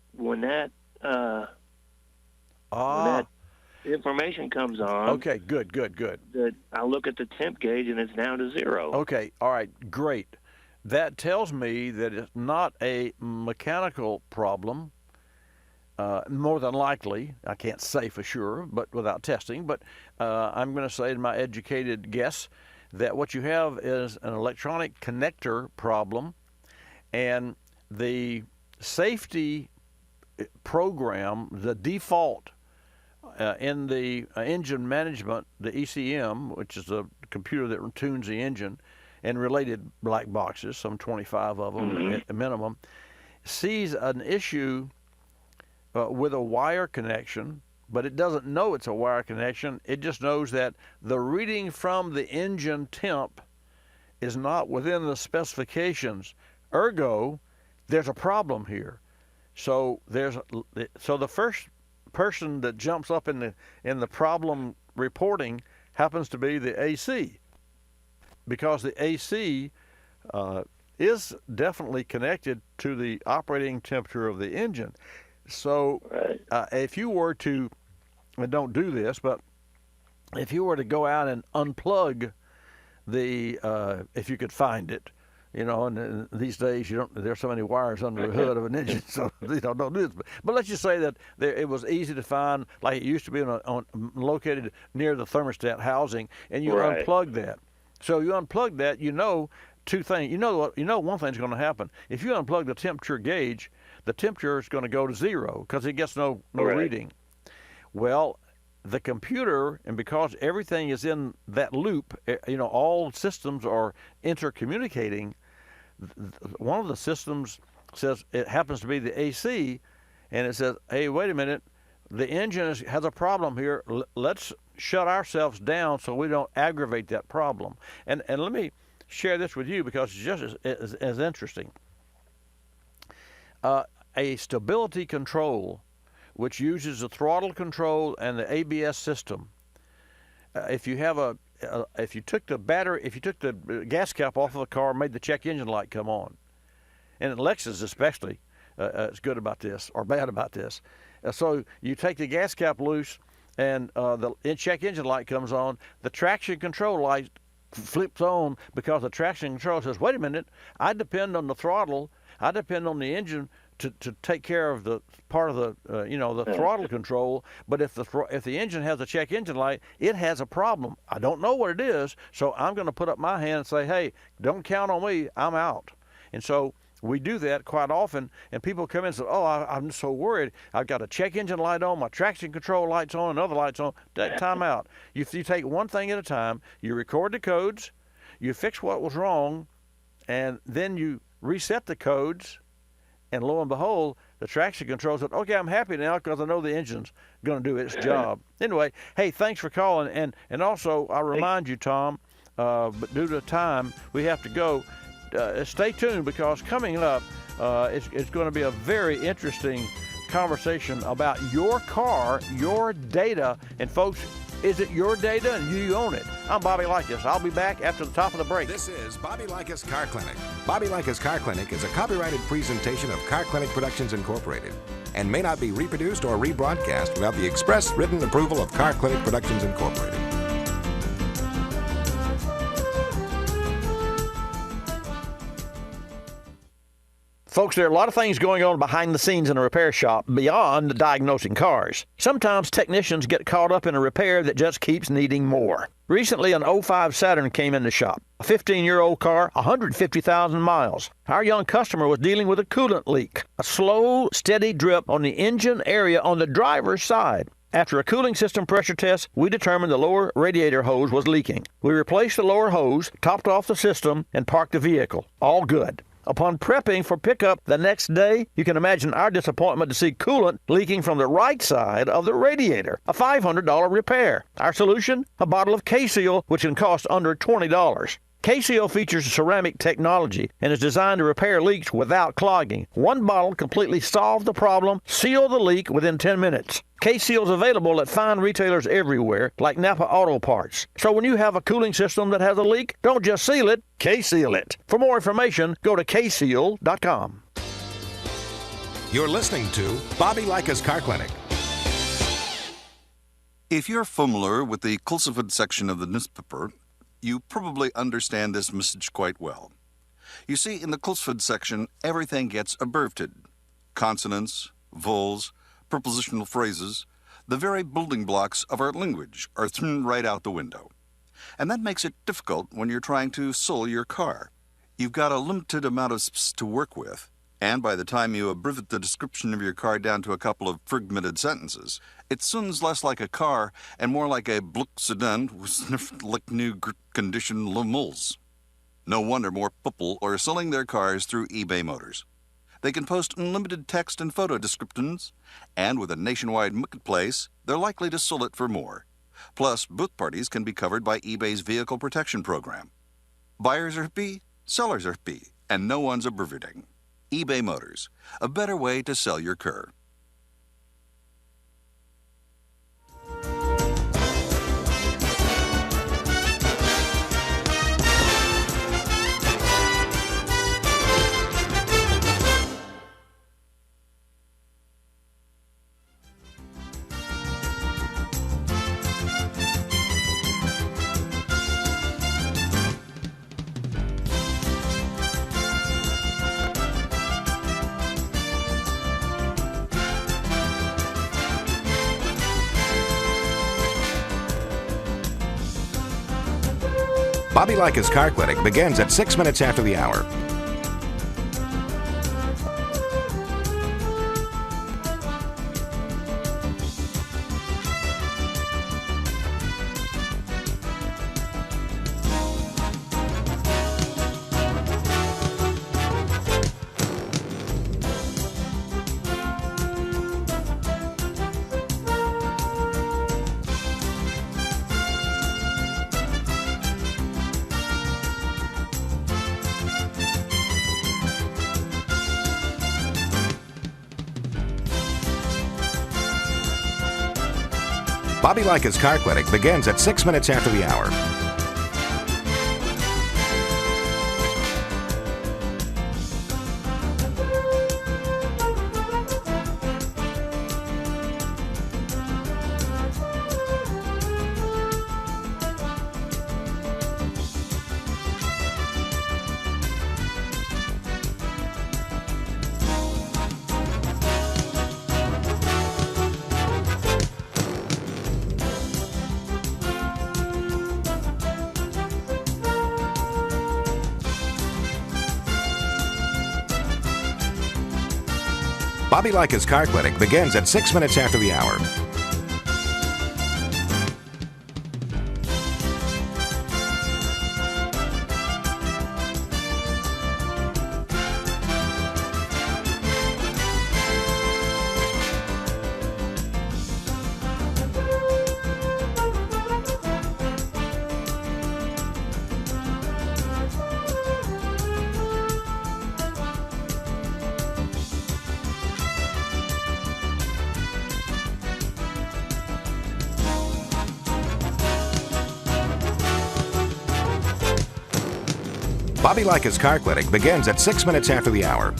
the information comes on. Okay, good. That I look at the temp gauge and it's down to 0. Okay, all right, great. That tells me that it's not a mechanical problem. More than likely, I can't say for sure, but without testing. But I'm going to say, in my educated guess, that what you have is an electronic connector problem, and the safety program, the default in the engine management, the ECM, which is a computer that tunes the engine, and related black boxes, some 25 of them at a minimum, sees an issue with a wire connection, but it doesn't know it's a wire connection. It just knows that the reading from the engine temp is not within the specifications. Ergo, there's a problem here. So the first person that jumps up in the problem reporting happens to be the AC, because the AC is definitely connected to the operating temperature of the engine. So if you were to, and don't do this, but if you were to go out and unplug if you could find it, and these days there's so many wires under the hood of an engine, so don't do this. But let's just say that it was easy to find, like it used to be located near the thermostat housing, and you unplug that. So you unplug that, two things. One thing's going to happen. If you unplug the temperature gauge, the temperature is going to go to 0 because it gets no reading. Well, the computer, and because everything is in that loop, all systems are intercommunicating. One of the systems says it happens to be the AC, and it says, hey, wait a minute, the engine has a problem here. Let's shut ourselves down so we don't aggravate that problem. And let me share this with you because it's just as interesting. A stability control, which uses the throttle control and the ABS system. If you took the gas cap off of the car and made the check engine light come on, and Lexus especially is good about this or bad about this. So you take the gas cap loose and the check engine light comes on, the traction control light flips on because the traction control says, wait a minute, I depend on the throttle, I depend on the engine to take care of the part of the the throttle control. But if the engine has a check engine light, it has a problem. I don't know what it is, so I'm going to put up my hand and say, hey, don't count on me, I'm out. And so we do that quite often, and people come in and say, oh, I'm so worried. I've got a check engine light on, my traction control light's on, another light's on. Time out. You take one thing at a time. You record the codes, you fix what was wrong, and then you reset the codes. And lo and behold, the traction control said, okay, I'm happy now because I know the engine's going to do its job. Anyway, hey, thanks for calling. And also, I remind you, Tom, but due to time, we have to go. Stay tuned because coming up, it's going to be a very interesting conversation about your car, your data. And folks, is it your data and you own it? I'm Bobby Likis. I'll be back after the top of the break. This is Bobby Likis Car Clinic. Bobby Likis Car Clinic is a copyrighted presentation of Car Clinic Productions Incorporated and may not be reproduced or rebroadcast without the express written approval of Car Clinic Productions Incorporated. Folks, there are a lot of things going on behind the scenes in a repair shop beyond diagnosing cars. Sometimes technicians get caught up in a repair that just keeps needing more. Recently, an 05 Saturn came in the shop. A 15-year-old car, 150,000 miles. Our young customer was dealing with a coolant leak, a slow, steady drip on the engine area on the driver's side. After a cooling system pressure test, we determined the lower radiator hose was leaking. We replaced the lower hose, topped off the system, and parked the vehicle. All good. Upon prepping for pickup the next day, you can imagine our disappointment to see coolant leaking from the right side of the radiator. A $500 repair. Our solution? A bottle of K-Seal, which can cost under $20. K-Seal features ceramic technology and is designed to repair leaks without clogging. One bottle completely solved the problem, sealed the leak within 10 minutes. K-Seal is available at fine retailers everywhere, like Napa Auto Parts. So when you have a cooling system that has a leak, don't just seal it, K-Seal it. For more information, go to kseal.com. You're listening to Bobby Likis Car Clinic. If you're familiar with the Kulseford section of the newspaper, you probably understand this message quite well. You see, in the Kulseford section, everything gets abbreviated. Consonants, vowels, prepositional phrases, the very building blocks of our language are thrown right out the window. And that makes it difficult when you're trying to sell your car. You've got a limited amount of space to work with, and by the time you abbreviate the description of your car down to a couple of fragmented sentences, it sounds less like a car and more like a Bluck sedan with sniffed like new condition lemals. No wonder more people are selling their cars through eBay Motors. They can post unlimited text and photo descriptions, and with a nationwide marketplace, they're likely to sell it for more. Plus, both parties can be covered by eBay's Vehicle Protection Program. Buyers are happy, sellers are happy, and no one's abbreviating. eBay Motors, a better way to sell your car. Bobby Likis Car Clinic begins at 6 minutes after the hour. Bobby Likis Car Clinic begins at 6 minutes after the hour. Bobby Likis Car Clinic begins at 6 minutes after the hour. Bobby Likis Car Clinic begins at 6 minutes after the hour.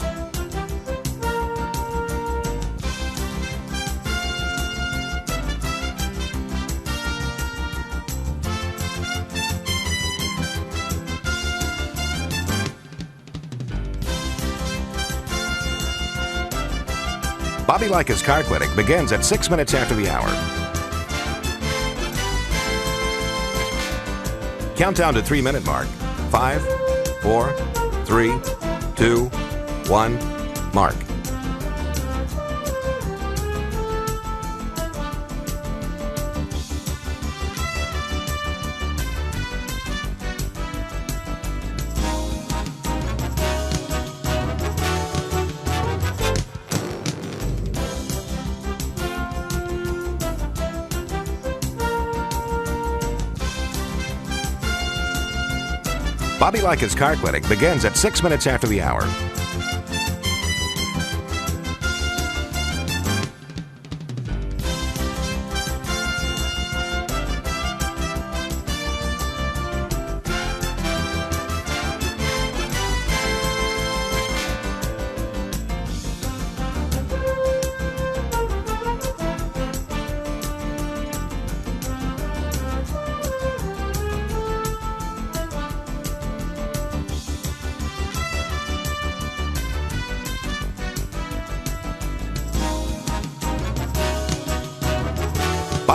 Bobby Likis Car Clinic begins at 6 minutes after the hour. Countdown to 3-minute mark. 5, 4, 3, 2, 1, mark. Bobby Likis Car Clinic begins at 6 minutes after the hour.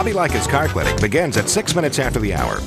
Bobby Likis Car Clinic begins at 6 minutes after the hour.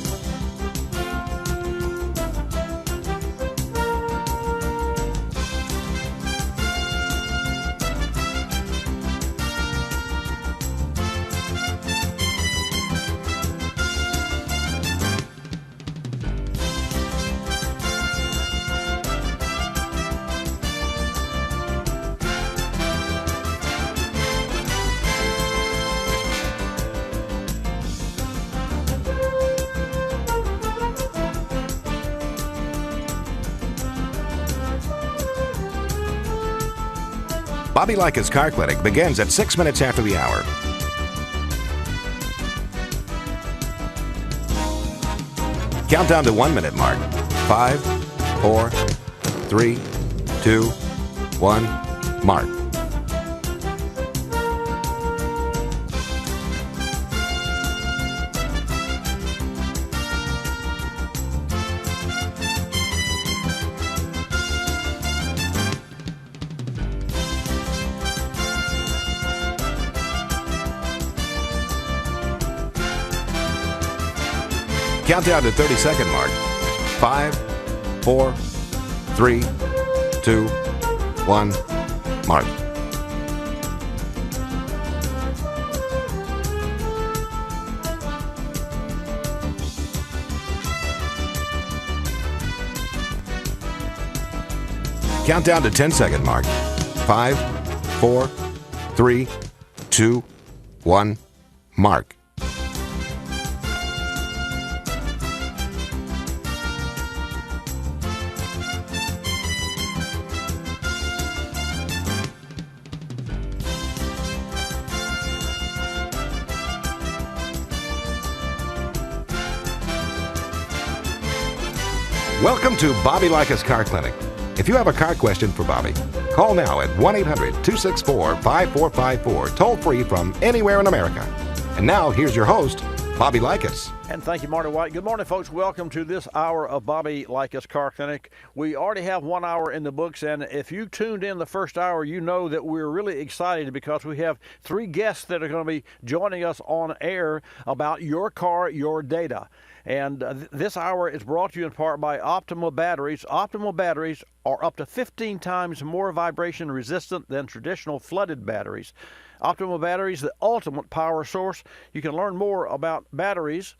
Bobby Likis Car Clinic begins at 6 minutes after the hour. Countdown to 1 minute mark. 5, 4, 3, 2, 1, mark. Countdown to 30-second mark. 5, 4, 3, 2, 1, mark. Countdown to 10-second mark. 5, 4, 3, 2, 1, mark. Welcome to Bobby Likis Car Clinic. If you have a car question for Bobby, call now at 1-800-264-5454, toll free from anywhere in America. And now, here's your host, Bobby Likis. And thank you, Marty White. Good morning, folks. Welcome to this hour of Bobby Likis Car Clinic. We already have 1 hour in the books, and if you tuned in the first hour, you know that we're really excited because we have 3 guests that are going to be joining us on air about your car, your data. And this hour is brought to you in part by Optimal Batteries. Optimal batteries are up to 15 times more vibration resistant than traditional flooded batteries. Optimal Batteries, the ultimate power source. You can learn more about batteries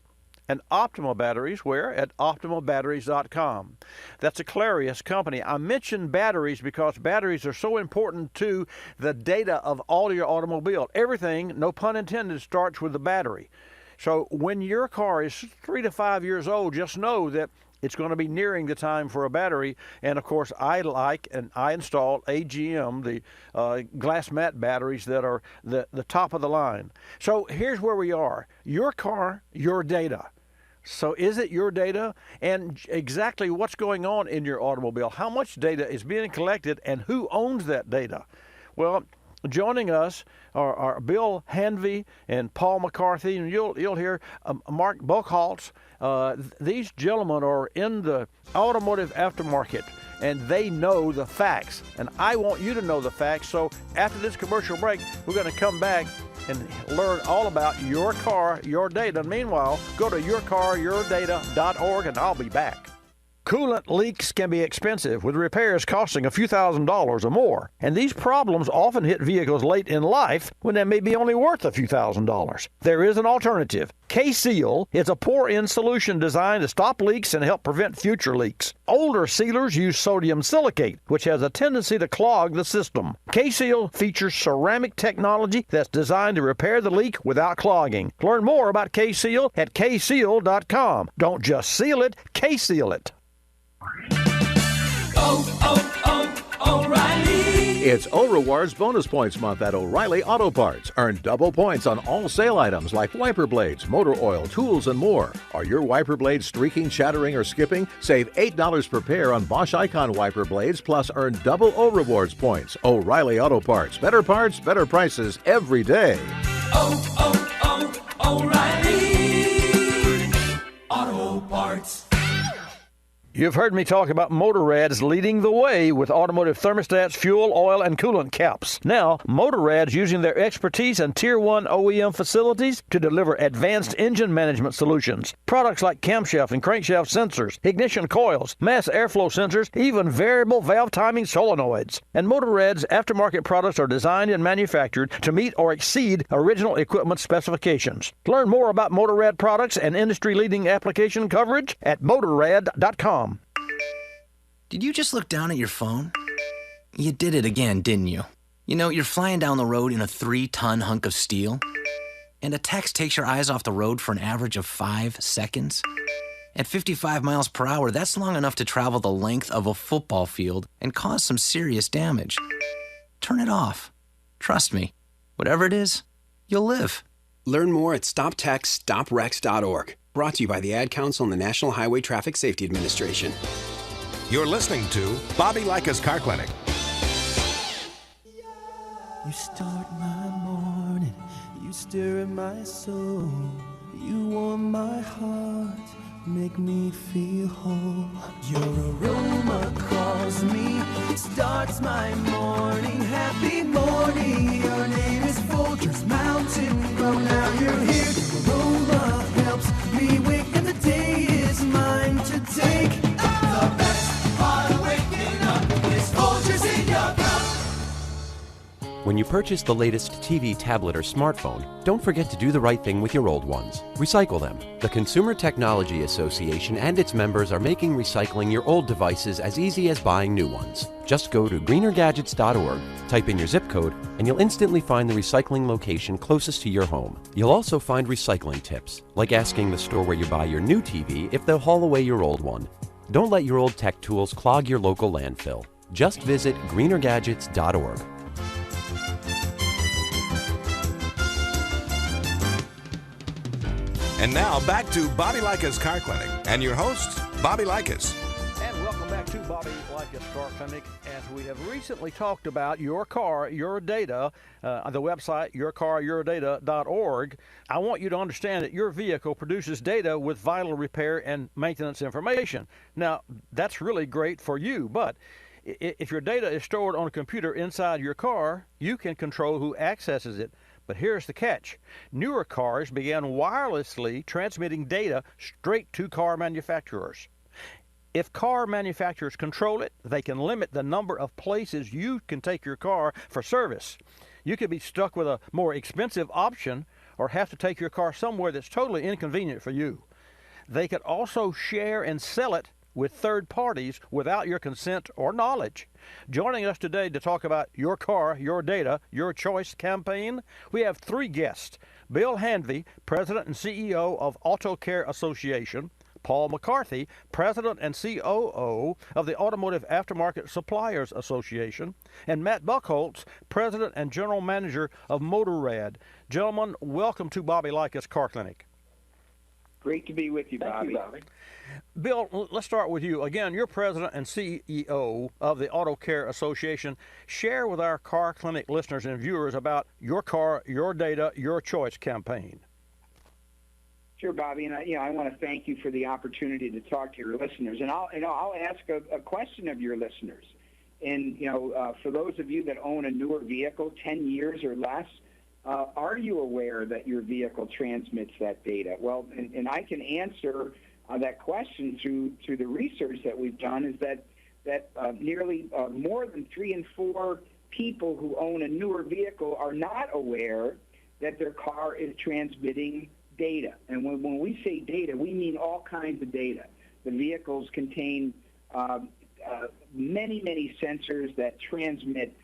and Optimal Batteries where? At optimalbatteries.com. That's a Clarius company. I mentioned batteries because batteries are so important to the data of all your automobile. Everything, no pun intended, starts with the battery. So when your car is 3 to 5 years old, just know that it's going to be nearing the time for a battery. And of course, I install AGM, the glass mat batteries that are the top of the line. So here's where we are. Your car, your data. So is it your data? And exactly what's going on in your automobile? How much data is being collected and who owns that data? Well, joining us are Bill Hanvey and Paul McCarthy, and you'll hear Mark Buchholz. These gentlemen are in the automotive aftermarket, and they know the facts. And I want you to know the facts. So after this commercial break, we're going to come back and learn all about your car, your data. And meanwhile, go to yourcaryourdata.org, and I'll be back. Coolant leaks can be expensive, with repairs costing a few $1,000s or more. And these problems often hit vehicles late in life when they may be only worth a few $1,000s. There is an alternative. K-Seal is a pour-in solution designed to stop leaks and help prevent future leaks. Older sealers use sodium silicate, which has a tendency to clog the system. K-Seal features ceramic technology that's designed to repair the leak without clogging. Learn more about K-Seal at kseal.com. Don't just seal it, K-Seal it. O'Reilly. It's O-Rewards Bonus Points Month at O'Reilly Auto Parts. Earn double points on all sale items like wiper blades, motor oil, tools, and more. Are your wiper blades streaking, shattering, or skipping? Save $8 per pair on Bosch Icon wiper blades, plus earn double O-Rewards points. O'Reilly Auto Parts. Better parts, better prices every day. O'Reilly Auto Parts. You've heard me talk about Motorrad's leading the way with automotive thermostats, fuel, oil, and coolant caps. Now, Motorrad's using their expertise in Tier 1 OEM facilities to deliver advanced engine management solutions. Products like camshaft and crankshaft sensors, ignition coils, mass airflow sensors, even variable valve timing solenoids. And Motorrad's aftermarket products are designed and manufactured to meet or exceed original equipment specifications. Learn more about Motorrad products and industry-leading application coverage at motorrad.com. Did you just look down at your phone? You did it again, didn't you? You know, you're flying down the road in a 3-ton hunk of steel, and a text takes your eyes off the road for an average of 5 seconds. At 55 miles per hour, that's long enough to travel the length of a football field and cause some serious damage. Turn it off. Trust me, whatever it is, you'll live. Learn more at stoptextsstopwrecks.org. Brought to you by the Ad Council and the National Highway Traffic Safety Administration. You're listening to Bobby Likis Car Clinic. You start my morning, you stir in my soul, you warm my heart, make me feel whole. Your aroma calls me, it starts my morning. Happy morning, your name is Folgers Mountain Grow. Now you're here, your aroma helps me wake, and the day is mine to take. The best part of waking up is Folgers in your cup. When you purchase the latest TV, tablet, or smartphone, don't forget to do the right thing with your old ones. Recycle them. The Consumer Technology Association and its members are making recycling your old devices as easy as buying new ones. Just go to greenergadgets.org, type in your zip code, and you'll instantly find the recycling location closest to your home. You'll also find recycling tips, like asking the store where you buy your new TV if they'll haul away your old one. Don't let your old tech tools clog your local landfill. Just visit greenergadgets.org. And now back to Bobby Likis Car Clinic and your host, Bobby Likis. And welcome back to Bobby Likis Car Clinic. As we have recently talked about your car, your data, on the website yourcaryourdata.org, I want you to understand that your vehicle produces data with vital repair and maintenance information. Now, that's really great for you, but if your data is stored on a computer inside your car, you can control who accesses it. But here's the catch. Newer cars began wirelessly transmitting data straight to car manufacturers. If car manufacturers control it, they can limit the number of places you can take your car for service. You could be stuck with a more expensive option or have to take your car somewhere that's totally inconvenient for you. They could also share and sell it with third parties without your consent or knowledge. Joining us today to talk about Your Car, Your Data, Your Choice campaign, we have 3 guests. Bill Hanvey, President and CEO of Auto Care Association, Paul McCarthy, President and COO of the Automotive Aftermarket Suppliers Association, and Matt Buckholtz, President and General Manager of Motorrad. Gentlemen, welcome to Bobby Likis Car Clinic. Great to be with you, Bobby. Bill, let's start with you. Again, you're President and CEO of the Auto Care Association. Share with our Car Clinic listeners and viewers about Your Car, Your Data, Your Choice campaign. Sure, Bobby, and I want to thank you for the opportunity to talk to your listeners. And I'll ask a question of your listeners. And for those of you that own a newer vehicle, 10 years or less, are you aware that your vehicle transmits that data? Well, and I can answer that question through the research that we've done. Is that nearly more than 3 in 4 people who own a newer vehicle are not aware that their car is transmitting data. And when we say data, we mean all kinds of data. The vehicles contain many sensors that transmit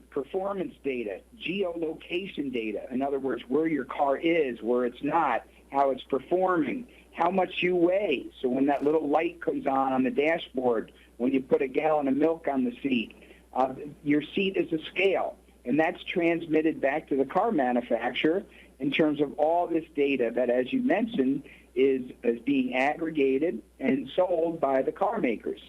performance data, geolocation data, in other words, where your car is, where it's not, how it's performing, how much you weigh. So when that little light comes on the dashboard, when you put a gallon of milk on the seat, your seat is a scale, and that's transmitted back to the car manufacturer in terms of all this data that, as you mentioned, is being aggregated and sold by the car makers.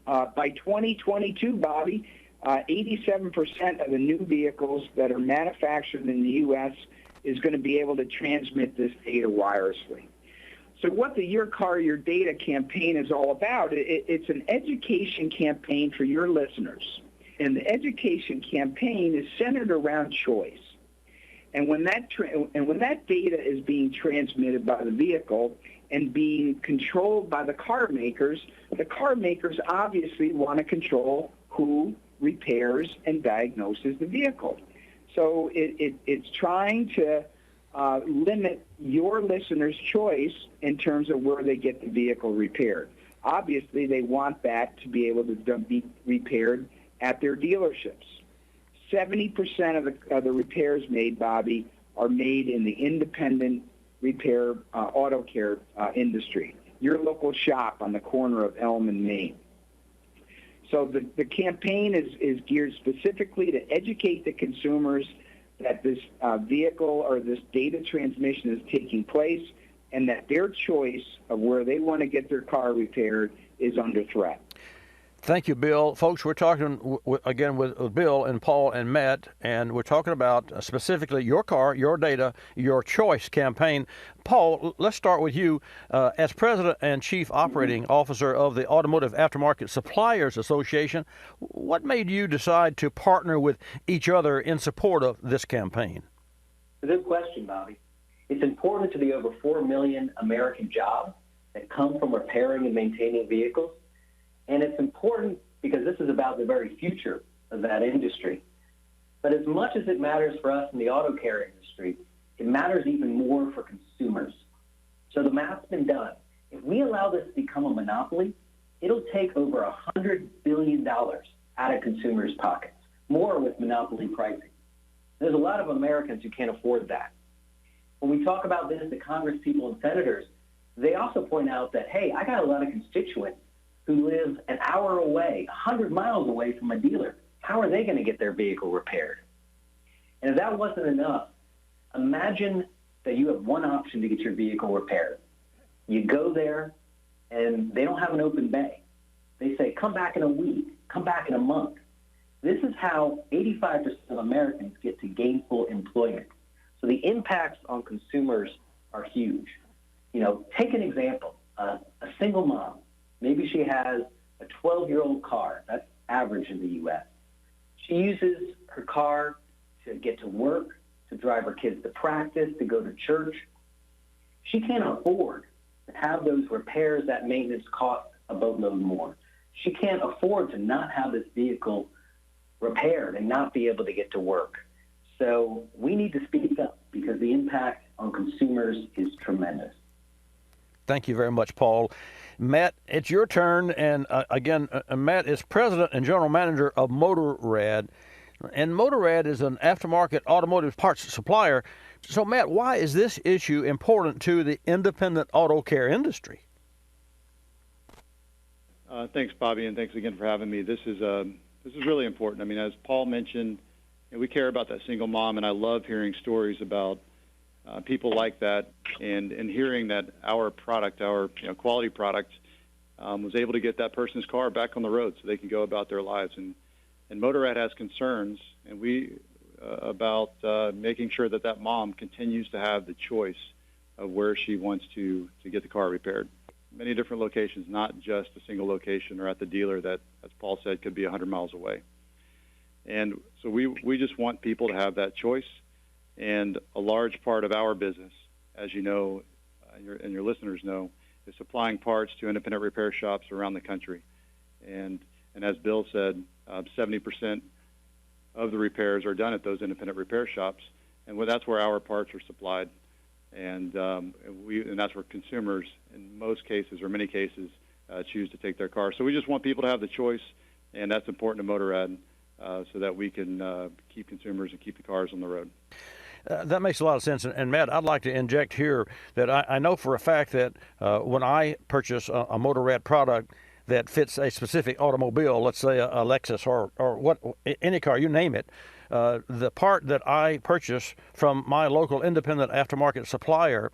By 2022, Bobby, 87% of the new vehicles that are manufactured in the U.S. is going to be able to transmit this data wirelessly. So what the Your Car, Your Data campaign is all about, it's an education campaign for your listeners. And the education campaign is centered around choice. And when that data is being transmitted by the vehicle and being controlled by the car makers obviously want to control who repairs and diagnoses the vehicle. So it's trying to limit your listeners' choice in terms of where they get the vehicle repaired. Obviously, they want that to be able to be repaired at their dealerships. 70% of the repairs made, Bobby, are made in the independent repair auto care industry, your local shop on the corner of Elm and Main. So the campaign is geared specifically to educate the consumers that this vehicle or this data transmission is taking place and that their choice of where they want to get their car repaired is under threat. Thank you, Bill. Folks, we're talking again with Bill and Paul and Matt, and we're talking about specifically Your Car, Your Data, Your Choice campaign. Paul, let's start with you. As President and Chief Operating Officer of the Automotive Aftermarket Suppliers Association, what made you decide to partner with each other in support of this campaign? It's a good question, Bobby. It's important to the over 4 million American jobs that come from repairing and maintaining vehicles. And it's important because this is about the very future of that industry. But as much as it matters for us in the auto care industry, it matters even more for consumers. So the math's been done. If we allow this to become a monopoly, it'll take over $100 billion out of consumers' pockets, more with monopoly pricing. There's a lot of Americans who can't afford that. When we talk about this to Congress people and senators, they also point out that, hey, I got a lot of constituents who live an hour away, 100 miles away from a dealer. How are they going to get their vehicle repaired? And if that wasn't enough, imagine that you have one option to get your vehicle repaired. You go there, and they don't have an open bay. They say, come back in a week, come back in a month. This is how 85% of Americans get to gainful employment. So the impacts on consumers are huge. You know, take an example, a single mom. Maybe she has a 12-year-old car. That's average in the U.S. She uses her car to get to work, to drive her kids to practice, to go to church. She can't afford to have those repairs, that maintenance cost a boatload more. She can't afford to not have this vehicle repaired and not be able to get to work. So we need to speak up because the impact on consumers is tremendous. Thank you very much, Paul. Matt, it's your turn. And again, Matt is President and General Manager of Motorrad. And Motorrad is an aftermarket automotive parts supplier. So, Matt, why is this issue important to the independent auto care industry? Thanks, Bobby, and thanks again for having me. This is really important. I mean, as Paul mentioned, we care about that single mom, and I love hearing stories about people like that, and hearing that our product, our quality product, was able to get that person's car back on the road so they can go about their lives. And Motorrad has concerns, and we about making sure that that mom continues to have the choice of where she wants to get the car repaired. Many different locations, not just a single location or at the dealer that, as Paul said, could be 100 miles away. And so we just want people to have that choice. And a large part of our business, as you know, and your listeners know, is supplying parts to independent repair shops around the country. And as Bill said, 70% of the repairs are done at those independent repair shops, and that's where our parts are supplied. And that's where consumers, in most cases or many cases, choose to take their car. So we just want people to have the choice, and that's important to Motorrad, so that we can keep consumers and keep the cars on the road. That makes a lot of sense. And Matt, I'd like to inject here that I know for a fact that when I purchase a Motorrad product that fits a specific automobile, let's say a Lexus or any car, you name it, the part that I purchase from my local independent aftermarket supplier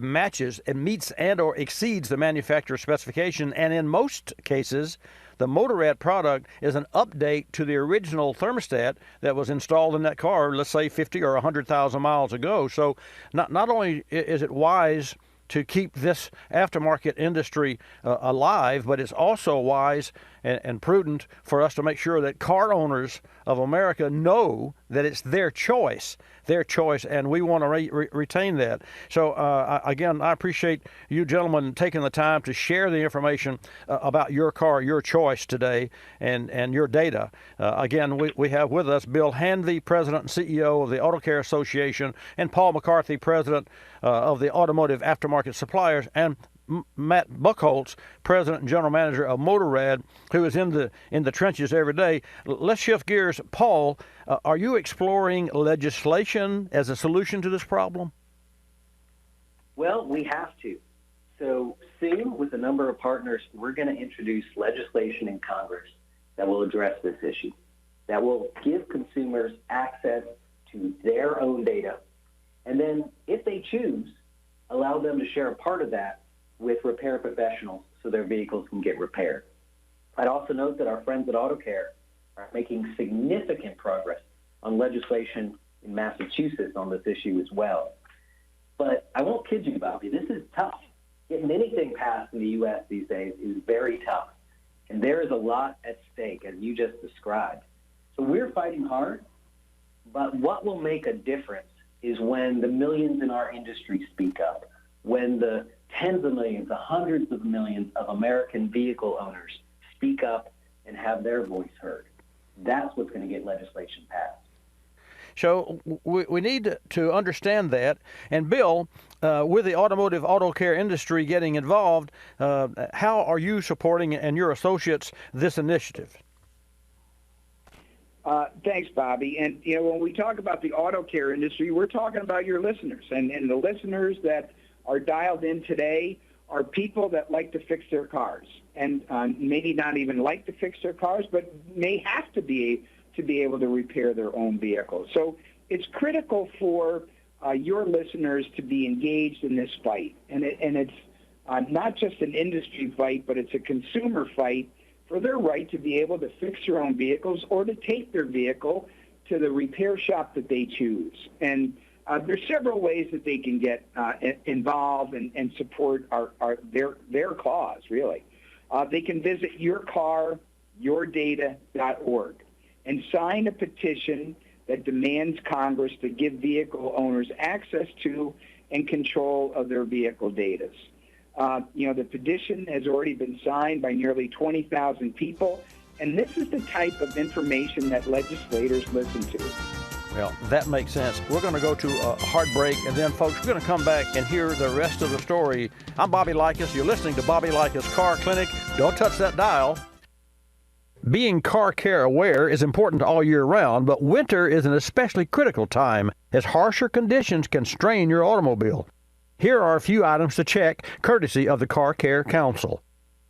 matches and meets and or exceeds the manufacturer's specification, and in most cases the Motorrad product is an update to the original thermostat that was installed in that car, let's say 50 or 100,000 miles ago. So not only is it wise to keep this aftermarket industry alive, but it's also wise and prudent for us to make sure that car owners of America know that it's their choice, and we want to retain that. So again, I appreciate you gentlemen taking the time to share the information about your car, your choice today, and your data. Again, we have with us Bill Hanvey, President and CEO of the Auto Care Association, and Paul McCarthy, President of the Automotive Aftermarket Suppliers, and Matt Buchholz, President and General Manager of Motorrad, who is in the trenches every day. Let's shift gears. Paul, are you exploring legislation as a solution to this problem? Well, we have to. So soon, with a number of partners, we're going to introduce legislation in Congress that will address this issue, that will give consumers access to their own data, and then, if they choose, allow them to share a part of that with repair professionals so their vehicles can get repaired. I'd also note that our friends at Auto Care are making significant progress on legislation in Massachusetts on this issue as well. But I won't kid you, Bobby, this is tough. Getting anything passed in the U.S. these days is very tough. And there is a lot at stake, as you just described. So we're fighting hard, but what will make a difference is when the millions in our industry speak up, when the tens of millions, the hundreds of millions of American vehicle owners speak up and have their voice heard. That's what's going to get legislation passed. So we need to understand that. And Bill, with the automotive auto care industry getting involved, how are you supporting and your associates this initiative? Thanks, Bobby. And, when we talk about the auto care industry, we're talking about your listeners. And the listeners that are dialed in today are people that like to fix their cars and maybe not even like to fix their cars, but may have to be able to repair their own vehicles. So it's critical for your listeners to be engaged in this fight. And it's not just an industry fight, but it's a consumer fight for their right to be able to fix their own vehicles or to take their vehicle to the repair shop that they choose. And there's several ways that they can get involved and support their cause, really. They can visit yourcar.yourdata.org and sign a petition that demands Congress to give vehicle owners access to and control of their vehicle data. The petition has already been signed by nearly 20,000 people, and this is the type of information that legislators listen to. Well, that makes sense. We're going to go to a hard break, and then, folks, we're going to come back and hear the rest of the story. I'm Bobby Likis. You're listening to Bobby Likis Car Clinic. Don't touch that dial. Being car care aware is important all year round, but winter is an especially critical time as harsher conditions can strain your automobile. Here are a few items to check, courtesy of the Car Care Council.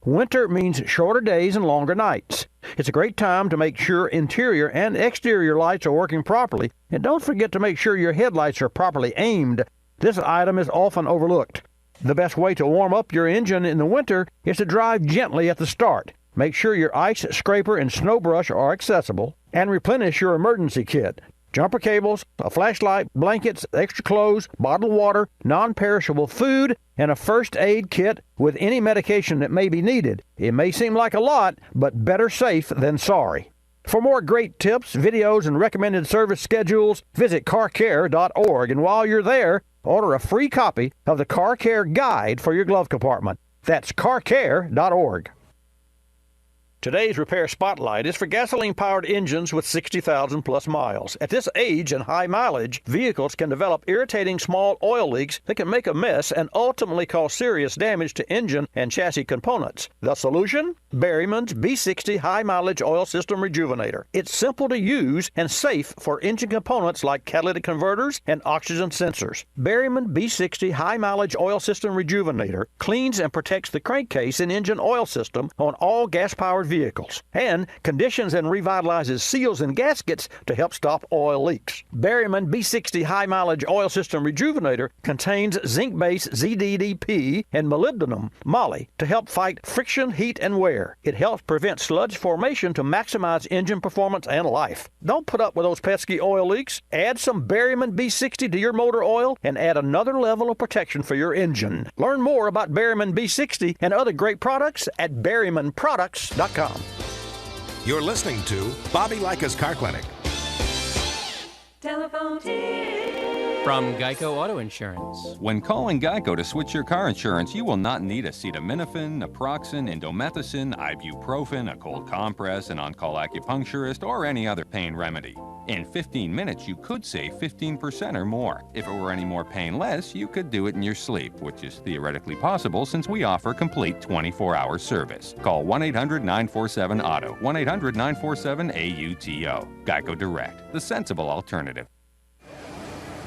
Winter means shorter days and longer nights. It's a great time to make sure interior and exterior lights are working properly, and don't forget to make sure your headlights are properly aimed. This item is often overlooked. The best way to warm up your engine in the winter is to drive gently at the start. Make sure your ice scraper and snow brush are accessible, and replenish your emergency kit. Jumper cables, a flashlight, blankets, extra clothes, bottled water, non-perishable food, and a first aid kit with any medication that may be needed. It may seem like a lot, but better safe than sorry. For more great tips, videos, and recommended service schedules, visit carcare.org. And while you're there, order a free copy of the Car Care Guide for your glove compartment. That's carcare.org. Today's Repair Spotlight is for gasoline-powered engines with 60,000 plus miles. At this age and high mileage, vehicles can develop irritating small oil leaks that can make a mess and ultimately cause serious damage to engine and chassis components. The solution? Berryman's B60 High Mileage Oil System Rejuvenator. It's simple to use and safe for engine components like catalytic converters and oxygen sensors. Berryman B60 High Mileage Oil System Rejuvenator cleans and protects the crankcase and engine oil system on all gas-powered vehicles vehicles, and conditions and revitalizes seals and gaskets to help stop oil leaks. Berryman B60 High Mileage Oil System Rejuvenator contains zinc-based ZDDP and molybdenum moly to help fight friction, heat, and wear. It helps prevent sludge formation to maximize engine performance and life. Don't put up with those pesky oil leaks. Add some Berryman B60 to your motor oil and add another level of protection for your engine. Learn more about Berryman B60 and other great products at berrymanproducts.com. You're listening to Bobby Likis Car Clinic. Telephone tip. From Geico Auto Insurance. When calling Geico to switch your car insurance, you will not need acetaminophen, naproxen, indomethacin, ibuprofen, a cold compress, an on-call acupuncturist, or any other pain remedy. In 15 minutes, you could save 15% or more. If it were any more painless, you could do it in your sleep, which is theoretically possible since we offer complete 24-hour service. Call 1-800-947-AUTO, 1-800-947-AUTO. Geico Direct, the sensible alternative.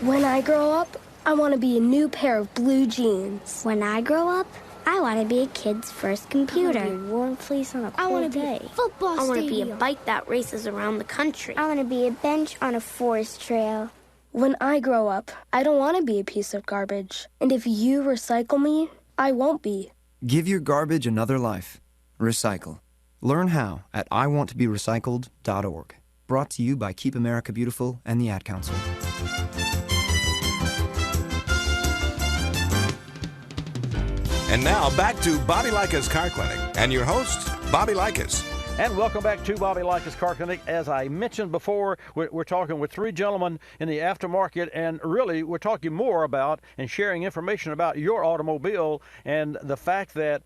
When I grow up, I want to be a new pair of blue jeans. When I grow up, I want to be a kid's first computer. I want to be a warm fleece on a I want cold to be day. a football I want to be stadium. a bike that races around the country. I want to be a bench on a forest trail. When I grow up, I don't want to be a piece of garbage. And if you recycle me, I won't be. Give your garbage another life. Recycle. Learn how at iwanttoberecycled.org. Brought to you by Keep America Beautiful and the Ad Council. And now back to Bobby Likis Car Clinic and your host, Bobby Likis. And welcome back to Bobby Likis Car Clinic. As I mentioned before, we're talking with three gentlemen in the aftermarket, and really we're talking more about and sharing information about your automobile and the fact that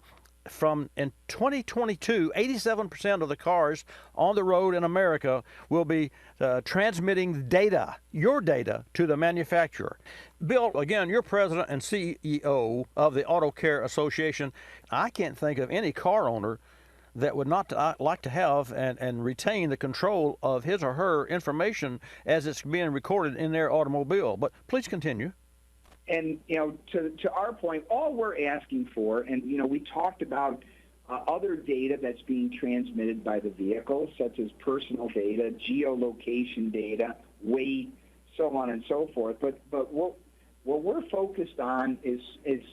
in 2022, 87% of the cars on the road in America will be transmitting data, your data, to the manufacturer. Bill, again, you're president and CEO of the Auto Care Association. I can't think of any car owner that would not like to have and retain the control of his or her information as it's being recorded in their automobile. But please continue. And, to our point, all we're asking for, and, we talked about other data that's being transmitted by the vehicle, such as personal data, geolocation data, weight, so on and so forth. But what we're focused on is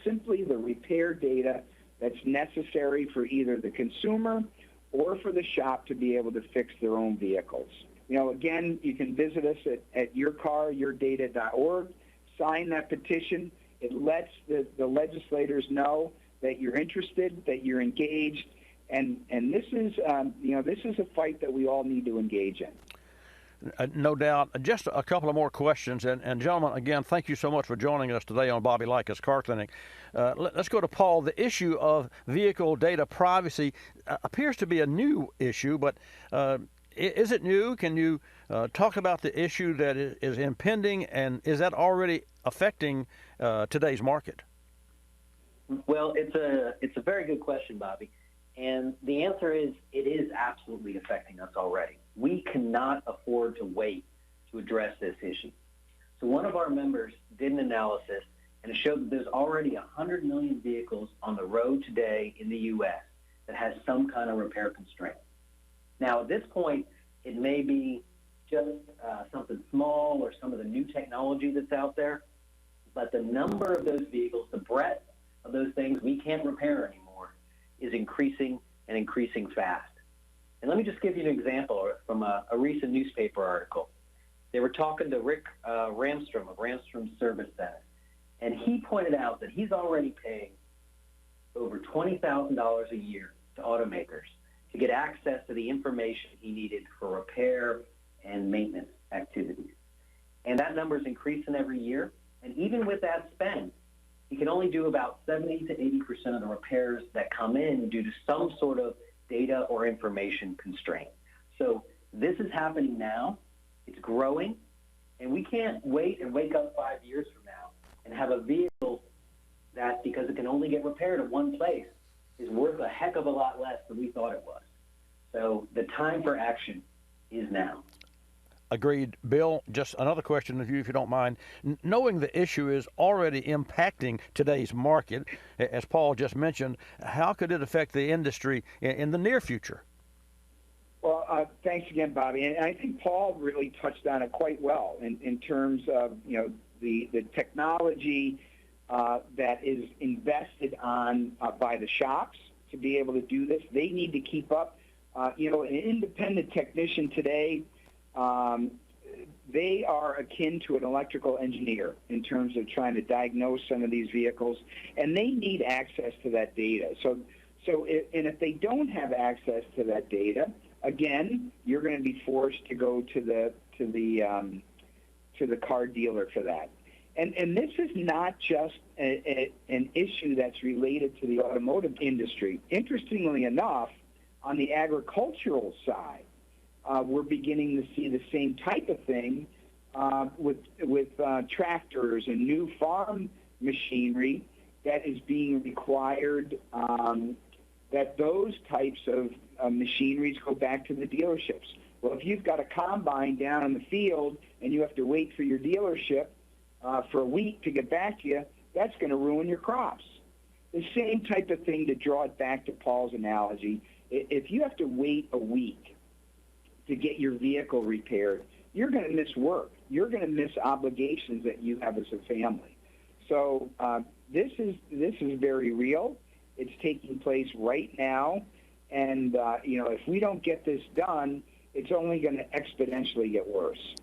simply the repair data that's necessary for either the consumer or for the shop to be able to fix their own vehicles. Again, you can visit us at yourcaryourdata.org. Sign that petition. It lets the legislators know that you're interested, that you're engaged, and this is this is a fight that we all need to engage in. No doubt. Just a couple of more questions, and gentlemen, again, thank you so much for joining us today on Bobby Likis Car Clinic. Let's go to Paul. The issue of vehicle data privacy appears to be a new issue, but is it new? Can you talk about the issue that is impending, and is that already affecting today's market? Well, it's a very good question, Bobby. And the answer is it is absolutely affecting us already. We cannot afford to wait to address this issue. So one of our members did an analysis, and it showed that there's already 100 million vehicles on the road today in the U.S. that has some kind of repair constraint. Now, at this point, it may be just something small or some of the new technology that's out there, but the number of those vehicles, the breadth of those things we can't repair anymore is increasing and increasing fast. And let me just give you an example from a recent newspaper article. They were talking to Rick Ramstrom of Ramstrom Service Center, and he pointed out that he's already paying over $20,000 a year to automakers to get access to the information he needed for repair and maintenance activities. And that number is increasing every year. And even with that spend, he can only do about 70 to 80% of the repairs that come in due to some sort of data or information constraint. So this is happening now. It's growing. And we can't wait and wake up 5 years from now and have a vehicle that, because it can only get repaired in one place, is worth a heck of a lot less than we thought it was. So the time for action is now. Agreed. Bill, just another question of you, if you don't mind. Knowing the issue is already impacting today's market, as Paul just mentioned, how could it affect the industry in the near future? thanks again, Bobby. And I think Paul really touched on it quite well in terms of, the technology that is invested on by the shops to be able to do this. They need to keep up. An independent technician today, they are akin to an electrical engineer in terms of trying to diagnose some of these vehicles, and they need access to that data. So if they don't have access to that data, again, you're going to be forced to go to the car dealer for that. And this is not just an issue that's related to the automotive industry. Interestingly enough, on the agricultural side, we're beginning to see the same type of thing with tractors and new farm machinery that is being required, that those types of machineries go back to the dealerships. Well, if you've got a combine down in the field and you have to wait for your dealership for a week to get back to you, that's going to ruin your crops. The same type of thing, to draw it back to Paul's analogy, if you have to wait a week to get your vehicle repaired, you're going to miss work. You're going to miss obligations that you have as a family. So this is very real. It's taking place right now, and if we don't get this done, it's only going to exponentially get worse.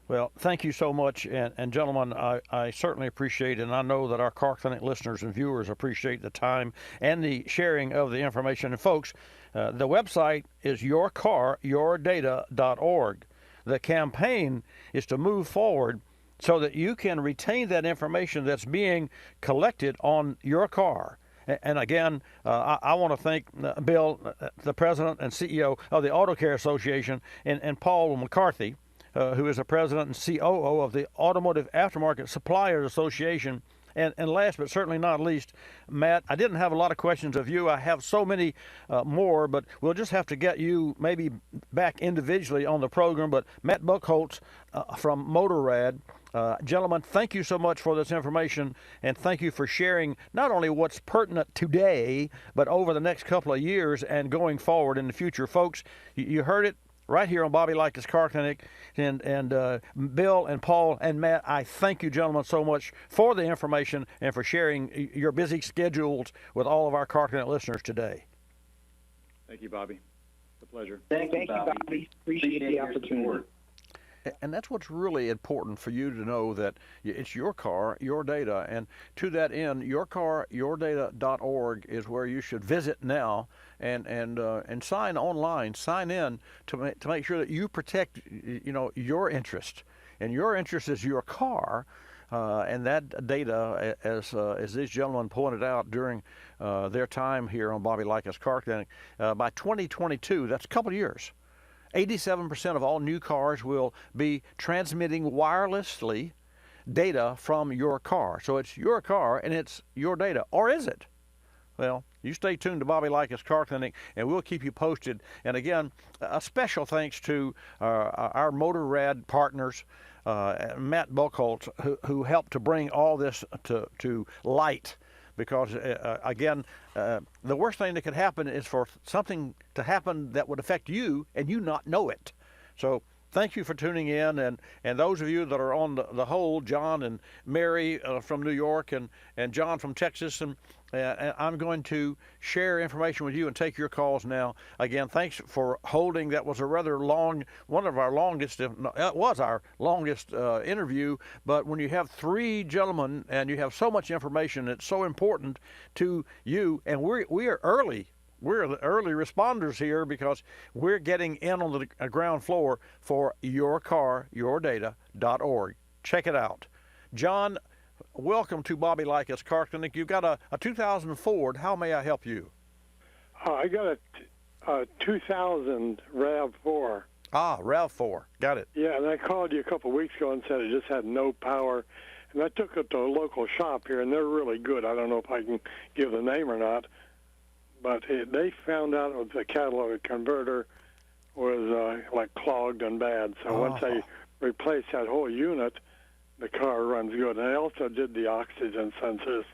Well, thank you so much, and gentlemen, I certainly appreciate it, and I know that our Car Clinic listeners and viewers appreciate the time and the sharing of the information. And folks, the website is yourcaryourdata.org. The campaign is to move forward so that you can retain that information that's being collected on your car. And again, I want to thank Bill, the president and CEO of the Auto Care Association, and Paul McCarthy, who is the president and COO of the Automotive Aftermarket Suppliers Association. And last but certainly not least, Matt, I didn't have a lot of questions of you. I have so many more, but we'll just have to get you maybe back individually on the program. But Matt Buchholz from Motorrad, gentlemen, thank you so much for this information, and thank you for sharing not only what's pertinent today, but over the next couple of years and going forward in the future. Folks, you heard it right here on Bobby Likis Car Clinic, and Bill and Paul and Matt, I thank you, gentlemen, so much for the information and for sharing your busy schedules with all of our Car Clinic listeners today. Thank you, Bobby. It's a pleasure. Thank you, Bobby. Appreciate the opportunity. And that's what's really important for you to know, that it's your car, your data. And to that end, yourcaryourdata.org is where you should visit now and sign online, sign in to make sure that you protect your interest. And your interest is your car. And that data, as these gentlemen pointed out during their time here on Bobby Likis Car Clinic, by 2022, that's a couple of years, 87% of all new cars will be transmitting wirelessly data from your car. So it's your car and it's your data. Or is it? Well, you stay tuned to Bobby Likis Car Clinic, and we'll keep you posted. And again, a special thanks to our Motorrad partners, Matt Buchholz, who helped to bring all this to light. Because, again, the worst thing that could happen is for something to happen that would affect you and you not know it. So thank you for tuning in. And those of you that are on the hold, John and Mary from New York and John from Texas, and I'm going to share information with you and take your calls now. Again, thanks for holding. That was a rather long, one of our longest, it was our longest interview. But when you have three gentlemen and you have so much information, it's so important to you. And we are early. We're the early responders here because we're getting in on the ground floor for yourcaryourdata.org. Check it out. John, welcome to Bobby Likis Car Clinic. You've got a 2000 Ford. How may I help you? I got a 2000 RAV4. Ah, RAV4. Got it. Yeah, and I called you a couple of weeks ago and said it just had no power. And I took it to a local shop here, and they're really good. I don't know if I can give the name or not. But they found out that the catalytic converter was like clogged and bad. So once they replaced that whole unit, the car runs good. And I also did the oxygen sensors,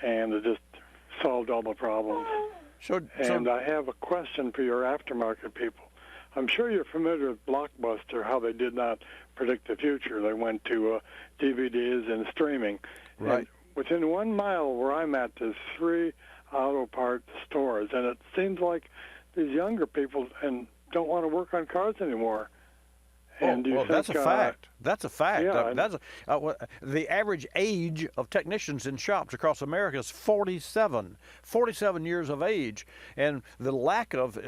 and it just solved all the problems. And I have a question for your aftermarket people. I'm sure you're familiar with Blockbuster, how they did not predict the future. They went to DVDs and streaming. Right. And within 1 mile where I'm at, there's 3 auto parts stores, and it seems like these younger people don't want to work on cars anymore. And well, that's a fact. That's a fact. Yeah, The average age of technicians in shops across America is 47 years of age, and the lack of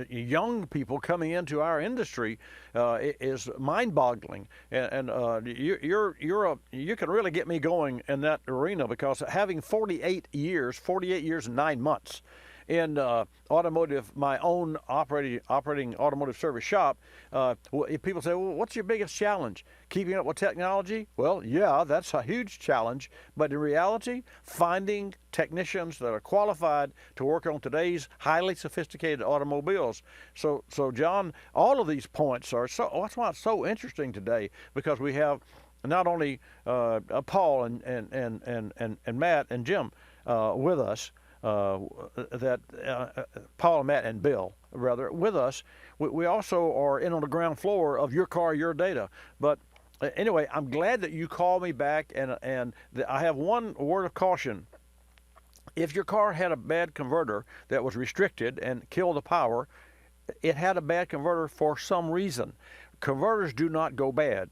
young people coming into our industry is mind-boggling. And you can really get me going in that arena, because having 48 years and 9 months in automotive, my own operating automotive service shop, if people say, well, what's your biggest challenge? Keeping up with technology? Well, yeah, that's a huge challenge. But in reality, finding technicians that are qualified to work on today's highly sophisticated automobiles. So John, all of these points are that's why it's so interesting today, because we have not only Paul and Matt and Jim with us, Paul and Matt and Bill, rather, with us. We also are in on the ground floor of Your Car, Your Data. But anyway, I'm glad that you called me back, and I have one word of caution. If your car had a bad converter that was restricted and killed the power, it had a bad converter for some reason. Converters do not go bad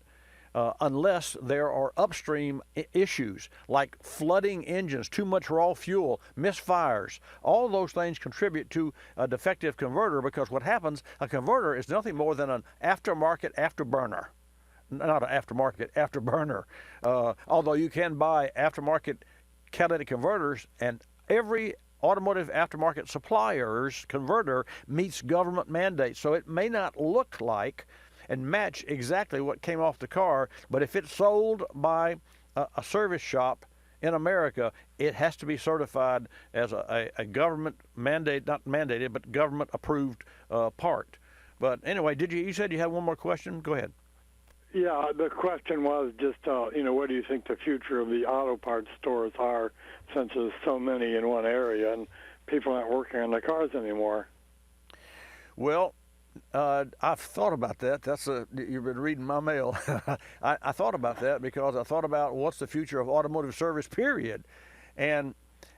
unless there are upstream issues like flooding engines, too much raw fuel, misfires. All those things contribute to a defective converter, because what happens, a converter is nothing more than an aftermarket afterburner. Not an aftermarket afterburner. Although you can buy aftermarket catalytic converters, and every automotive aftermarket supplier's converter meets government mandates. So it may not look like and match exactly what came off the car, but if it's sold by a service shop in America, it has to be certified as a government mandate, not mandated, but government approved part. But anyway, you said you had one more question? Go ahead. Yeah, the question was just, what do you think the future of the auto parts stores are, since there's so many in one area and people aren't working on the cars anymore? Well, I've thought about that. You've been reading my mail. I thought about that because I thought about what's the future of automotive service, period. And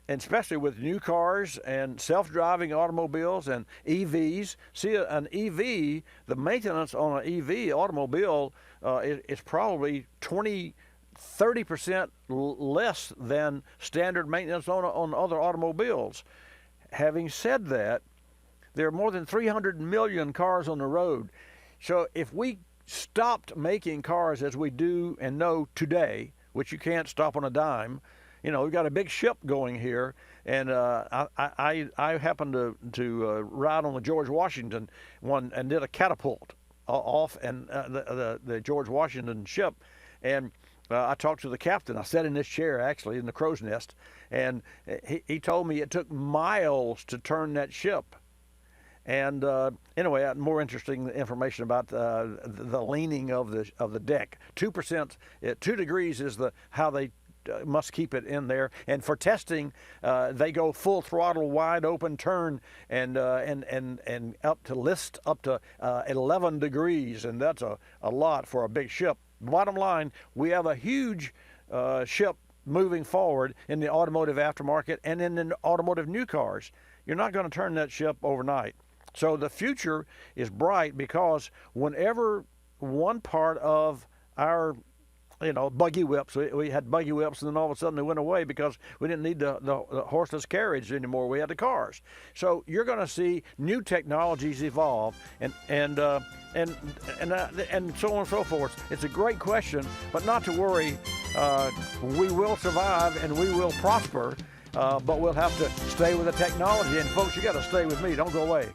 especially with new cars and self-driving automobiles and EVs. See, an EV, the maintenance on an EV automobile is probably 20-30% less than standard maintenance on other automobiles. Having said that, there are more than 300 million cars on the road. So if we stopped making cars as we do and know today, which you can't stop on a dime, we've got a big ship going here, and I happened to ride on the George Washington one and did a catapult off and the George Washington ship, and I talked to the captain. I sat in this chair, actually, in the crow's nest, and he told me it took miles to turn that ship. And anyway, more interesting information about the leaning of the deck. 2%, 2 degrees is how they must keep it in there. And for testing, they go full throttle, wide open turn, and up to 11 degrees, and that's a lot for a big ship. Bottom line, we have a huge ship moving forward in the automotive aftermarket and in the automotive new cars. You're not going to turn that ship overnight. So the future is bright, because whenever one part of our, buggy whips, we had buggy whips, and then all of a sudden they went away because we didn't need the horseless carriage anymore. We had the cars. So you're going to see new technologies evolve, and so on and so forth. It's a great question, but not to worry. We will survive and we will prosper, but we'll have to stay with the technology. And folks, you got to stay with me. Don't go away.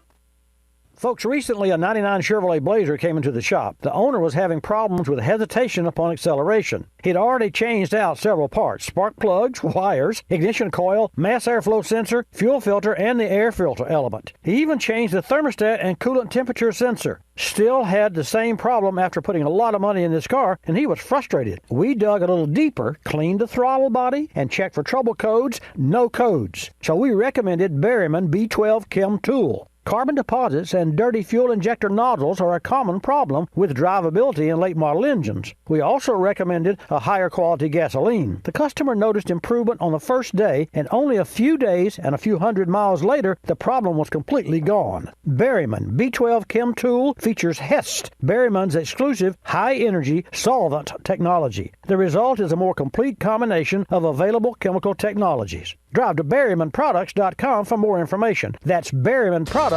Folks, recently a 99 Chevrolet Blazer came into the shop. The owner was having problems with hesitation upon acceleration. He'd already changed out several parts: spark plugs, wires, ignition coil, mass airflow sensor, fuel filter, and the air filter element. He even changed the thermostat and coolant temperature sensor. Still had the same problem after putting a lot of money in this car, and he was frustrated. We dug a little deeper, cleaned the throttle body, and checked for trouble codes. No codes. So we recommended Berryman B12 Chem Tool. Carbon deposits and dirty fuel injector nozzles are a common problem with drivability in late model engines. We also recommended a higher quality gasoline. The customer noticed improvement on the first day, and only a few days and a few hundred miles later, the problem was completely gone. Berryman B12 Chem Tool features HEST, Berryman's exclusive high-energy solvent technology. The result is a more complete combination of available chemical technologies. Drive to BerrymanProducts.com for more information. That's BerrymanProducts.com.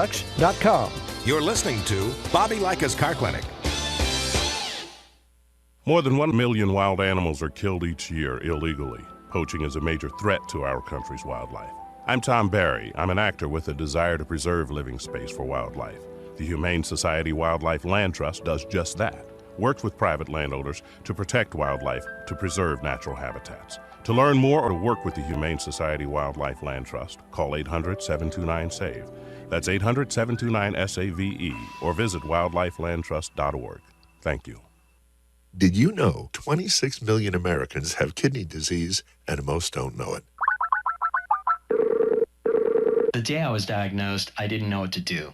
You're listening to Bobby Likis Car Clinic. More than 1 million wild animals are killed each year illegally. Poaching is a major threat to our country's wildlife. I'm Tom Barry. I'm an actor with a desire to preserve living space for wildlife. The Humane Society Wildlife Land Trust does just that. Works with private landowners to protect wildlife, to preserve natural habitats. To learn more or to work with the Humane Society Wildlife Land Trust, call 800-729-SAVE. That's 800-729-SAVE, or visit wildlifelandtrust.org. Thank you. Did you know 26 million Americans have kidney disease and most don't know it? The day I was diagnosed, I didn't know what to do.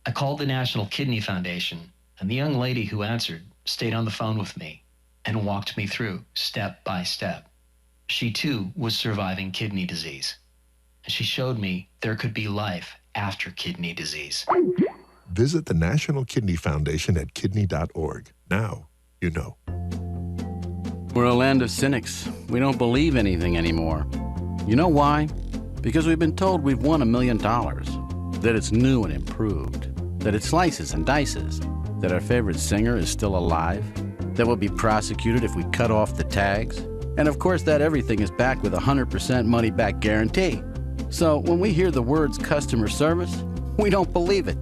I called the National Kidney Foundation, and the young lady who answered stayed on the phone with me and walked me through step by step. She too was surviving kidney disease, and she showed me there could be life after kidney disease. Visit the National Kidney Foundation at kidney.org. Now you know. We're a land of cynics. We don't believe anything anymore. You know why? Because we've been told we've won $1 million, that it's new and improved, that it slices and dices, that our favorite singer is still alive, that we'll be prosecuted if we cut off the tags, and of course that everything is backed with a 100% money-back guarantee. So when we hear the words customer service, we don't believe it.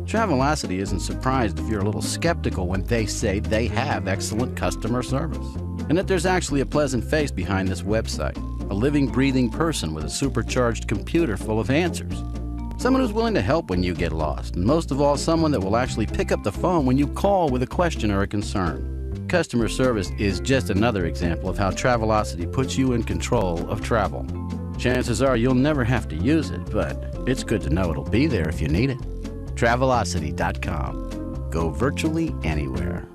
Travelocity isn't surprised if you're a little skeptical when they say they have excellent customer service, and that there's actually a pleasant face behind this website, a living, breathing person with a supercharged computer full of answers. Someone who's willing to help when you get lost, and most of all, someone that will actually pick up the phone when you call with a question or a concern. Customer service is just another example of how Travelocity puts you in control of travel. Chances are you'll never have to use it, but it's good to know it'll be there if you need it. Travelocity.com. Go virtually anywhere.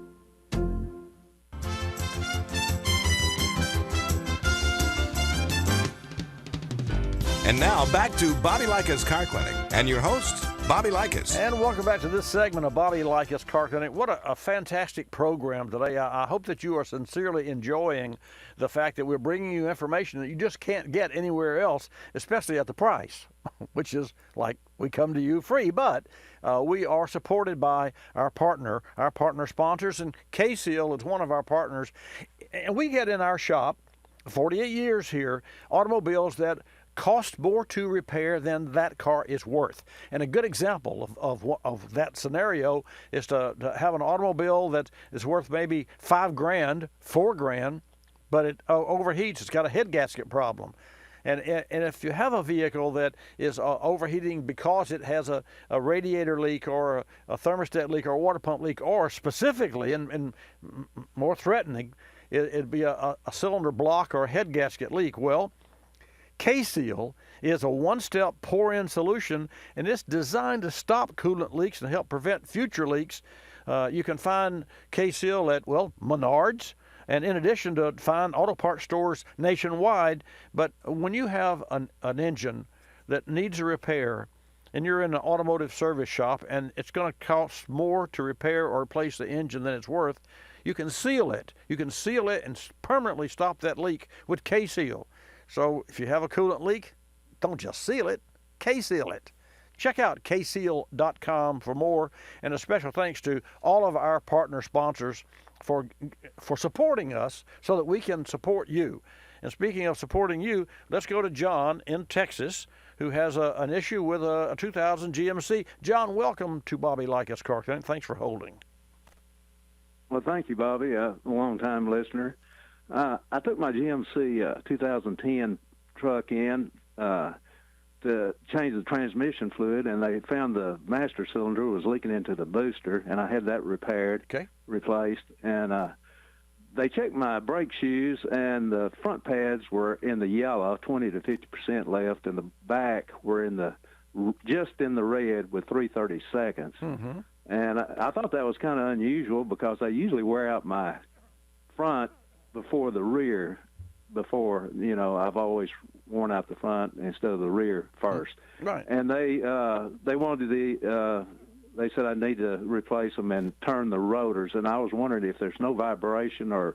And now back to Bobby Likis Car Clinic and your host, Bobby Likis. And welcome back to this segment of Bobby Likis Car Clinic. What a fantastic program today. I hope that you are sincerely enjoying the fact that we're bringing you information that you just can't get anywhere else, especially at the price, which is like we come to you free. But we are supported by our partner sponsors, and K-Seal is one of our partners. And we get in our shop, 48 years here, automobiles that cost more to repair than that car is worth. And a good example of that scenario is to have an automobile that is worth maybe $5,000, $4,000, but it overheats. It's got a head gasket problem. And if you have a vehicle that is overheating because it has a radiator leak or a thermostat leak or a water pump leak, or specifically and more threatening, it'd be a cylinder block or a head gasket leak. Well, K-Seal is a one-step pour-in solution, and it's designed to stop coolant leaks and help prevent future leaks. You can find K-Seal at, Menards, and in addition to fine auto parts stores nationwide. But when you have an engine that needs a repair, and you're in an automotive service shop, and it's going to cost more to repair or replace the engine than it's worth, you can seal it. You can seal it and permanently stop that leak with K-Seal. So if you have a coolant leak, don't just seal it, K-Seal it. Check out kseal.com for more, and a special thanks to all of our partner sponsors for supporting us so that we can support you. And speaking of supporting you, let's go to John in Texas, who has an issue with a 2000 GMC. John, welcome to Bobby Likis Car Clinic. Thanks for holding. Well, thank you, Bobby, a long-time listener. I took my GMC 2010 truck in to change the transmission fluid, and they found the master cylinder was leaking into the booster, and I had that repaired, replaced. And they checked my brake shoes, and the front pads were in the yellow, 20 to 50% left, and the back were just in the red with 3/30 seconds. Mm-hmm. And I thought that was kind of unusual because I usually wear out my front before the rear. I've always worn out the front instead of the rear first. Right. And they wanted they said I need to replace them and turn the rotors. And I was wondering if there's no vibration or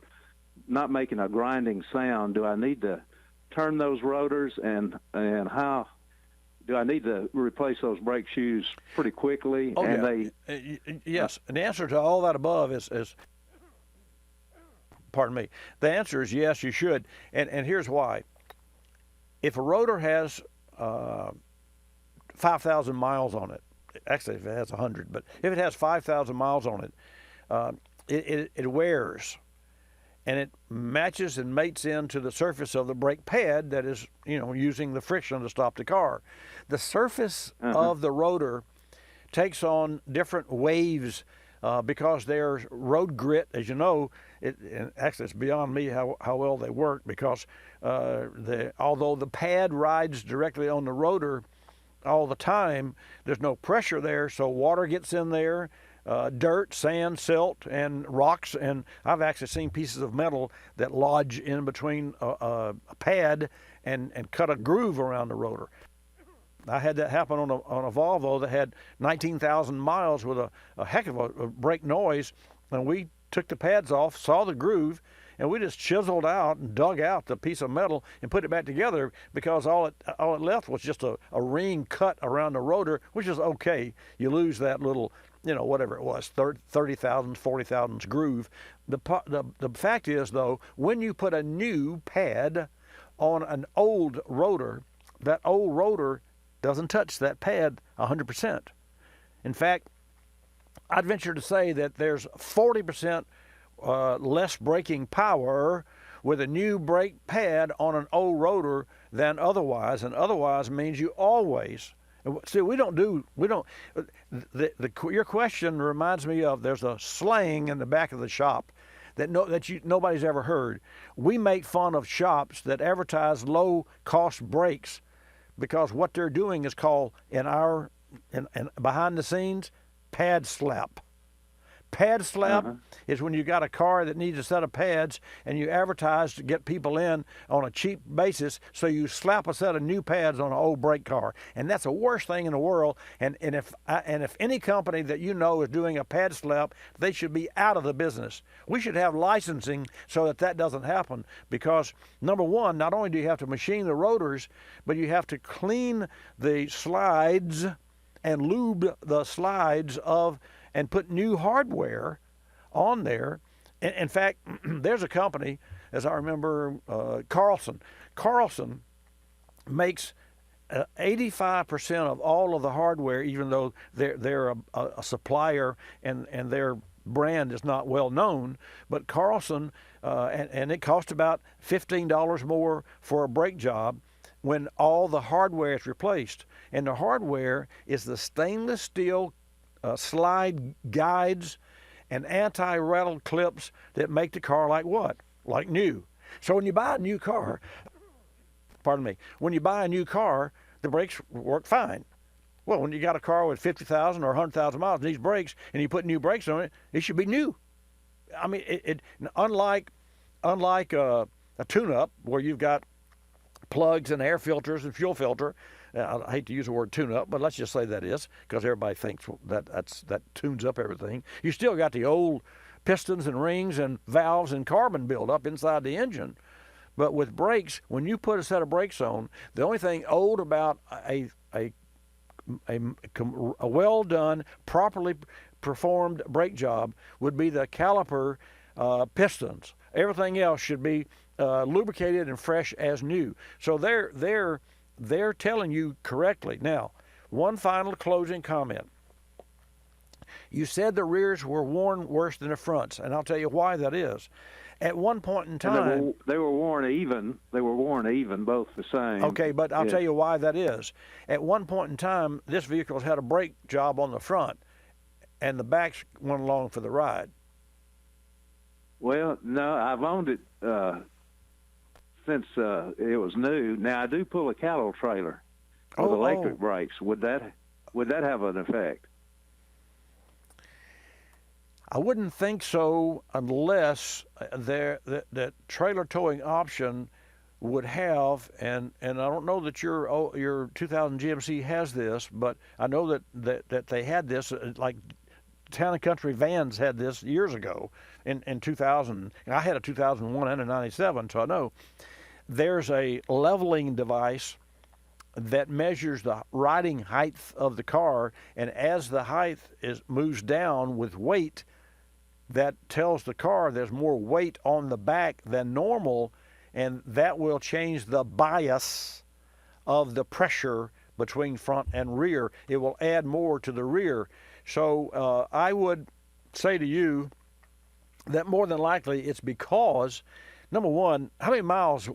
not making a grinding sound, do I need to turn those rotors, and how do I need to replace those brake shoes pretty quickly? Oh, and yeah. Yes. And the answer to all that above is pardon me. The answer is yes, you should. And here's why. If a rotor has 5,000 miles on it, actually if it has 100, but if it has 5,000 miles on it, it wears. And it matches and mates into the surface of the brake pad that is, using the friction to stop the car. The surface of the rotor takes on different waves because there's road grit, as you know. And actually, it's beyond me how well they work, because although the pad rides directly on the rotor all the time, there's no pressure there, so water gets in there. Dirt, sand, silt, and rocks, and I've actually seen pieces of metal that lodge in between a pad and cut a groove around the rotor. I had that happen on a Volvo that had 19,000 miles with a heck of a brake noise, and we took the pads off, saw the groove, and we just chiseled out and dug out the piece of metal and put it back together, because all it left was just a ring cut around the rotor, which is okay. You lose that little, whatever it was, 30 thousandths, 40 thousandths groove. The fact is, though, when you put a new pad on an old rotor, that old rotor doesn't touch that pad 100%. In fact, I'd venture to say that there's 40% less braking power with a new brake pad on an old rotor than otherwise, and otherwise means you always. See, your question reminds me of, there's a slang in the back of the shop that nobody's ever heard. We make fun of shops that advertise low-cost brakes, because what they're doing is called, in behind the scenes, pad slap. Pad slap is when you got a car that needs a set of pads, and you advertise to get people in on a cheap basis, so you slap a set of new pads on an old brake car, and that's the worst thing in the world. And if any company that is doing a pad slap, they should be out of the business. We should have licensing so that doesn't happen, because number one, not only do you have to machine the rotors, but you have to clean the slides and lube the slides and put new hardware on there. In fact, there's a company, as I remember, Carlson. Carlson makes 85% of all of the hardware, even though they're a supplier and their brand is not well known. But Carlson, and it costs about $15 more for a brake job when all the hardware is replaced. And the hardware is the stainless steel slide guides and anti-rattle clips that make the car like what? Like new. So when you buy a new car, when you buy a new car, the brakes work fine. Well, when you got a car with 50,000 or 100,000 miles and needs brakes, and you put new brakes on it, it should be new. I mean, unlike a tune-up where you've got plugs and air filters and fuel filter. I hate to use the word tune-up, but let's just say that is, because everybody thinks that tunes up everything. You still got the old pistons and rings and valves and carbon buildup inside the engine. But with brakes, when you put a set of brakes on, the only thing old about a well-done, properly performed brake job would be the caliper pistons. Everything else should be lubricated and fresh as new. So they're they're telling you correctly. Now, one final closing comment. You said the rears were worn worse than the fronts, and I'll tell you why that is. At one point in time, and they were worn even. They were worn even, both the same. Okay, but I'll tell you why that is. At one point in time, this vehicle had a brake job on the front, and the backs went along for the ride. Well, no, I've owned it since it was new. Now I do pull a cattle trailer with electric brakes. Would that have an effect? I wouldn't think so unless that trailer towing option would have, and I don't know that your 2000 GMC has this, but I know that they had this, like Town and Country vans had this years ago in 2000. I had a 2001 and a 97, so I know. There's a leveling device that measures the riding height of the car, and as the height moves down with weight, that tells the car there's more weight on the back than normal, and that will change the bias of the pressure between front and rear. It will add more to the rear. So I would say to you that more than likely it's because, number one, how many miles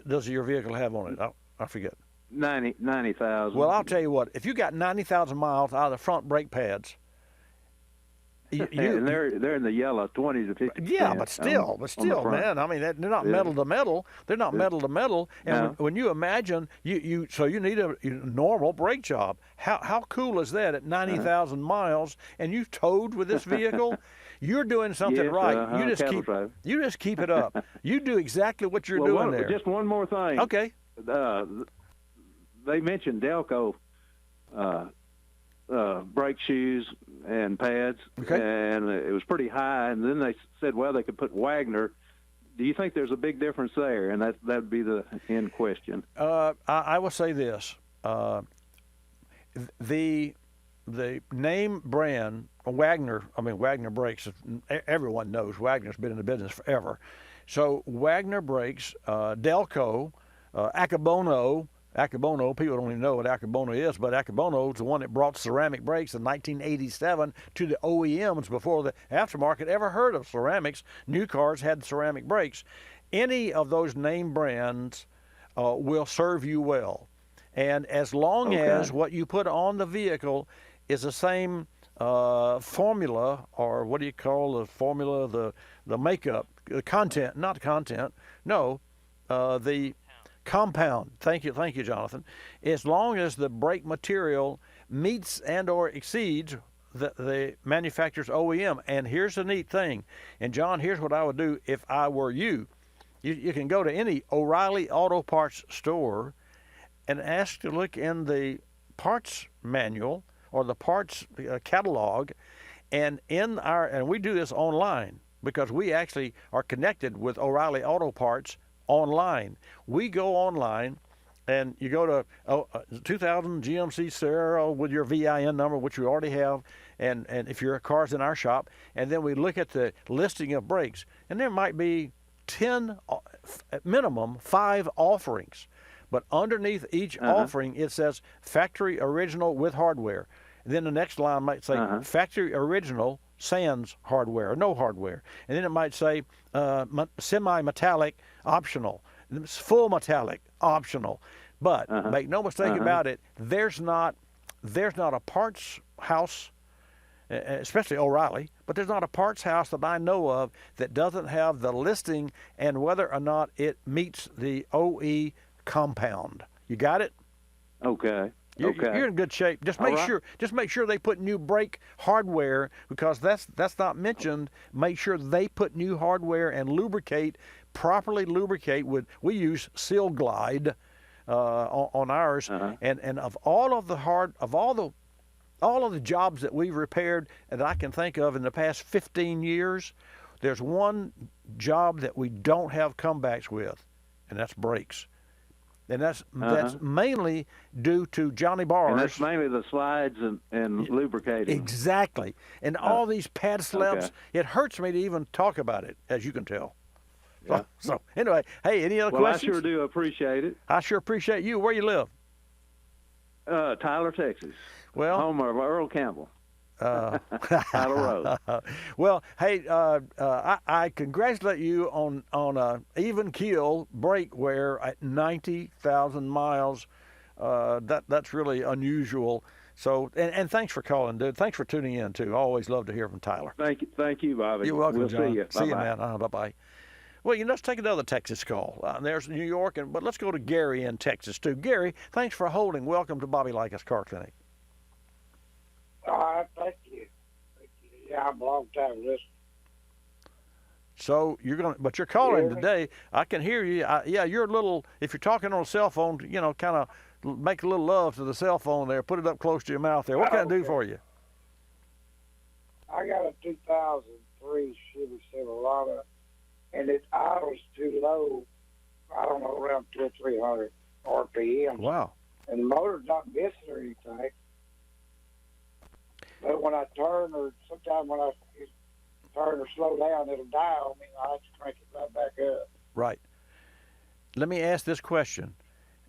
does your vehicle have on it? I forget. 90,000. Well, I'll tell you what, if you got 90,000 miles out of the front brake pads, and they're in the yellow, 20 to 50. Yeah, but still, man. I mean, they're not metal to metal. They're not metal to metal. And when you imagine you need a normal brake job. How cool is that at 90,000 miles? And you towed with this vehicle. You're doing something right. You just keep it up. You do exactly what you're doing there. Just one more thing. Okay. They mentioned Delco brake shoes and pads, and it was pretty high. And then they said, well, they could put Wagner. Do you think there's a big difference there? And that'd be the end question. I will say this: the name brand Wagner. I mean, Wagner brakes. Everyone knows Wagner's been in the business forever. So Wagner brakes, Delco, Accabono, people don't even know what Accabono is, but Accabono is the one that brought ceramic brakes in 1987 to the OEMs before the aftermarket ever heard of ceramics. New cars had ceramic brakes. Any of those name brands will serve you well. And as long as what you put on the vehicle is the same formula, or what do you call the formula, the makeup, the content, not content, no, the compound. Thank you, Jonathan. As long as the brake material meets and or exceeds the manufacturer's OEM. And here's the neat thing. And John, here's what I would do if I were you. You can go to any O'Reilly Auto Parts store and ask to look in the parts manual or the parts catalog, and we do this online because we actually are connected with O'Reilly Auto Parts online. We go online, and you go to 2000 GMC Sierra with your VIN number, which you already have, and if your car's in our shop, and then we look at the listing of brakes, and there might be 10, at minimum 5 offerings, but underneath each offering it says factory original with hardware. And then the next line might say factory original sans hardware, or no hardware. And then it might say semi-metallic optional, full metallic optional. But make no mistake about it, there's not a parts house, especially O'Reilly, but there's not a parts house that I know of that doesn't have the listing and whether or not it meets the OE compound. You got it? Okay. You're in good shape. Just make sure they put new brake hardware, because that's not mentioned. Make sure they put new hardware and properly lubricate with. We use Seal Glide on ours, and of all of the jobs that we've repaired that I can think of in the past 15 years, there's one job that we don't have comebacks with, and that's brakes. And that's mainly due to Johnny Bars. And that's mainly the slides and lubricating. Exactly. And all these pad slaps, it hurts me to even talk about it, as you can tell. Yeah. So anyway, hey, any other Well, questions? I sure do appreciate it. I sure appreciate you. Where you live? Tyler, Texas. Well, home of Earl Campbell. Tyler Road. Well, hey, I congratulate you on a even keel brake wear at 90,000 miles. That's really unusual. So, and thanks for calling, dude. Thanks for tuning in too. Always love to hear from Tyler. Thank you, Bobby. You're welcome, We'll John. see you. See you, Bye-bye. man. Bye-bye. Well, let's take another Texas call. There's New York, but let's go to Gary in Texas too. Gary, thanks for holding. Welcome to Bobby Likis Car Clinic. All right, thank you. Yeah, I'm a long time listener. So but you're calling today. I can hear you. Yeah, you're a little. If you're talking on a cell phone, kind of make a little love to the cell phone there. Put it up close to your mouth there. What can I do for you? I got a 2003 Chevy Silverado, and it idles too low. I don't know, around 200 or 300 RPM. Wow. And the motor's not missing or anything. But when I turn, or sometimes when I turn or slow down, it'll die on me. I have to crank it right back up. Right. Let me ask this question,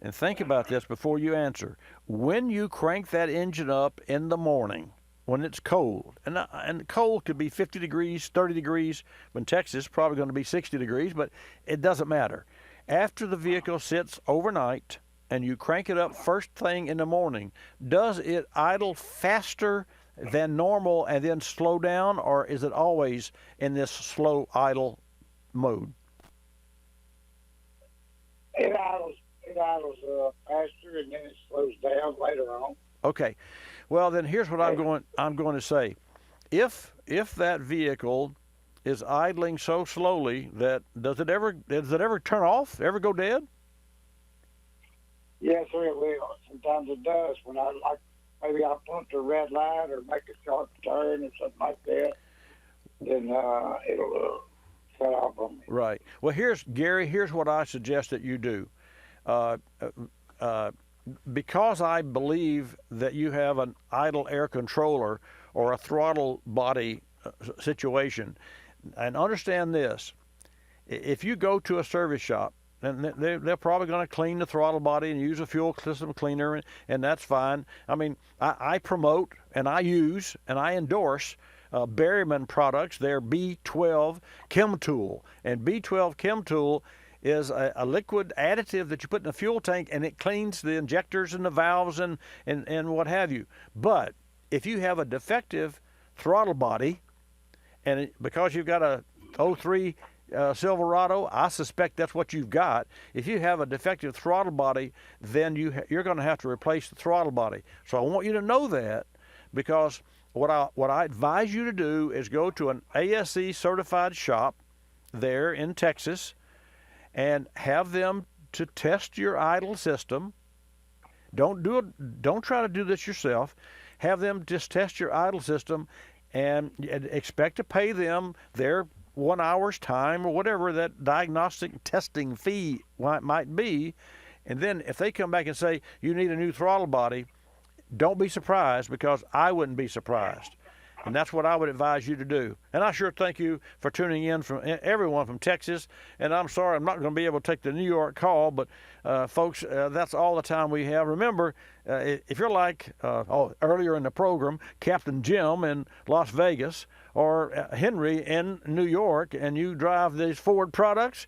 and think about this before you answer. When you crank that engine up in the morning, when it's cold, and cold could be 50 degrees, 30 degrees, when Texas is probably going to be 60 degrees, but it doesn't matter. After the vehicle sits overnight and you crank it up first thing in the morning, does it idle faster than normal and then slow down, or is it always in this slow idle mode? It idles faster, and then it slows down later on. Okay. Well, then here's what I'm going to say. If that vehicle is idling so slowly that does it ever turn off? Ever go dead? Yes, sir, it will. Sometimes it does. When maybe I punt a red light or make a sharp turn or something like that, then it'll shut off on me. Right. Well, Gary, here's what I suggest that you do. Because I believe that you have an idle air controller or a throttle body situation, and understand this, if you go to a service shop, and they're probably going to clean the throttle body and use a fuel system cleaner, and that's fine. I mean, I promote and I use and I endorse Berryman products. They're B12 Chem Tool, and B12 Chem Tool is a liquid additive that you put in a fuel tank, and it cleans the injectors and the valves and what have you. But if you have a defective throttle body, and because you've got a 03 Silverado, I suspect that's what you've got. If you have a defective throttle body, then you're going to have to replace the throttle body. So I want you to know that, because what I advise you to do is go to an ASE certified shop there in Texas and have them to test your idle system. Don't try to do this yourself. Have them just test your idle system and expect to pay them their 1 hour's time or whatever that diagnostic testing fee might be. And then if they come back and say you need a new throttle body, don't be surprised, because I wouldn't be surprised. And that's what I would advise you to do. And I sure thank you for tuning in, from everyone from Texas. And I'm sorry I'm not going to be able to take the New York call, but folks, that's all the time we have. Remember, if you're like earlier in the program, Captain Jim in Las Vegas, or Henry in New York, and you drive these Ford products,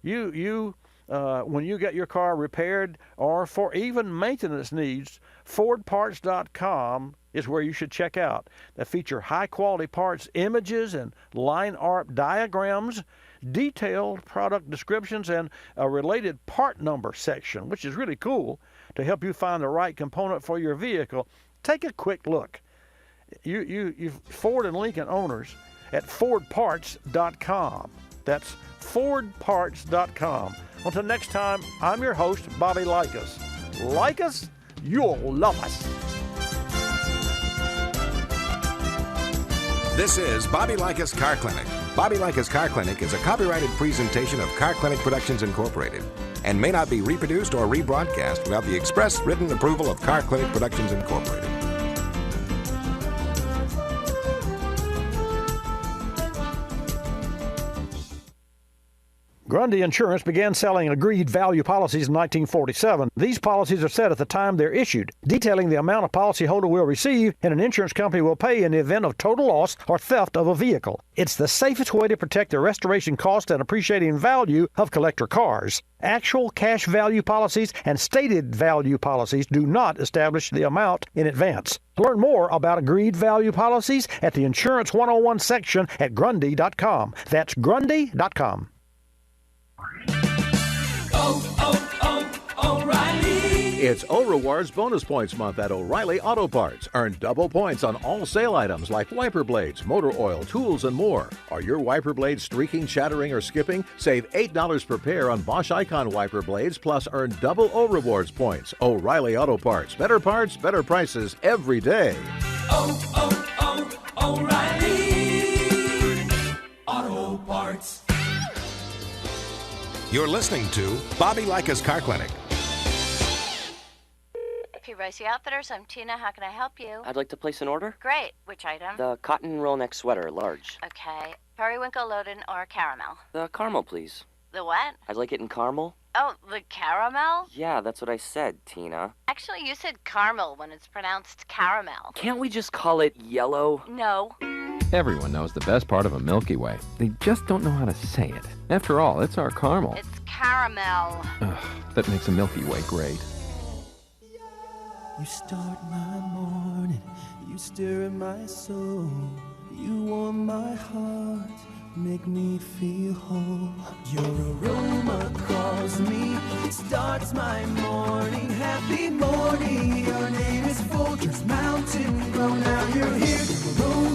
you when you get your car repaired or for even maintenance needs, FordParts.com is where you should check out. They feature high-quality parts, images, and line art diagrams, detailed product descriptions, and a related part number section, which is really cool to help you find the right component for your vehicle. Take a quick look. You Ford and Lincoln owners at FordParts.com. That's FordParts.com. Until next time, I'm your host, Bobby Likis. Like us, you'll love us. This is Bobby Likis Car Clinic. Bobby Likis Car Clinic is a copyrighted presentation of Car Clinic Productions Incorporated and may not be reproduced or rebroadcast without the express written approval of Car Clinic Productions Incorporated. Grundy Insurance began selling agreed value policies in 1947. These policies are set at the time they're issued, detailing the amount a policyholder will receive and an insurance company will pay in the event of total loss or theft of a vehicle. It's the safest way to protect the restoration cost and appreciating value of collector cars. Actual cash value policies and stated value policies do not establish the amount in advance. Learn more about agreed value policies at the Insurance 101 section at Grundy.com. That's Grundy.com. O'Reilly! It's O-Rewards Bonus Points Month at O'Reilly Auto Parts. Earn double points on all sale items like wiper blades, motor oil, tools, and more. Are your wiper blades streaking, shattering, or skipping? Save $8 per pair on Bosch Icon wiper blades, plus earn double O-Rewards points. O'Reilly Auto Parts. Better parts, better prices every day. O'Reilly Auto Parts. You're listening to Bobby Likis Car Clinic. P. Ricey Outfitters, I'm Tina. How can I help you? I'd like to place an order. Great. Which item? The cotton roll neck sweater, large. Okay. Periwinkle, Loden, or caramel? The caramel, please. The what? I'd like it in caramel. Oh, the caramel? Yeah, that's what I said, Tina. Actually, you said caramel when it's pronounced caramel. Can't we just call it yellow? No. Everyone knows the best part of a Milky Way. They just don't know how to say it. After all, it's our caramel. It's caramel. Ugh, that makes a Milky Way great. You start my morning, you stir in my soul, you warm my heart, make me feel whole. Your aroma calls me, it starts my morning. Happy morning, your name is Folgers Mountain Grow. Now you're here, your aroma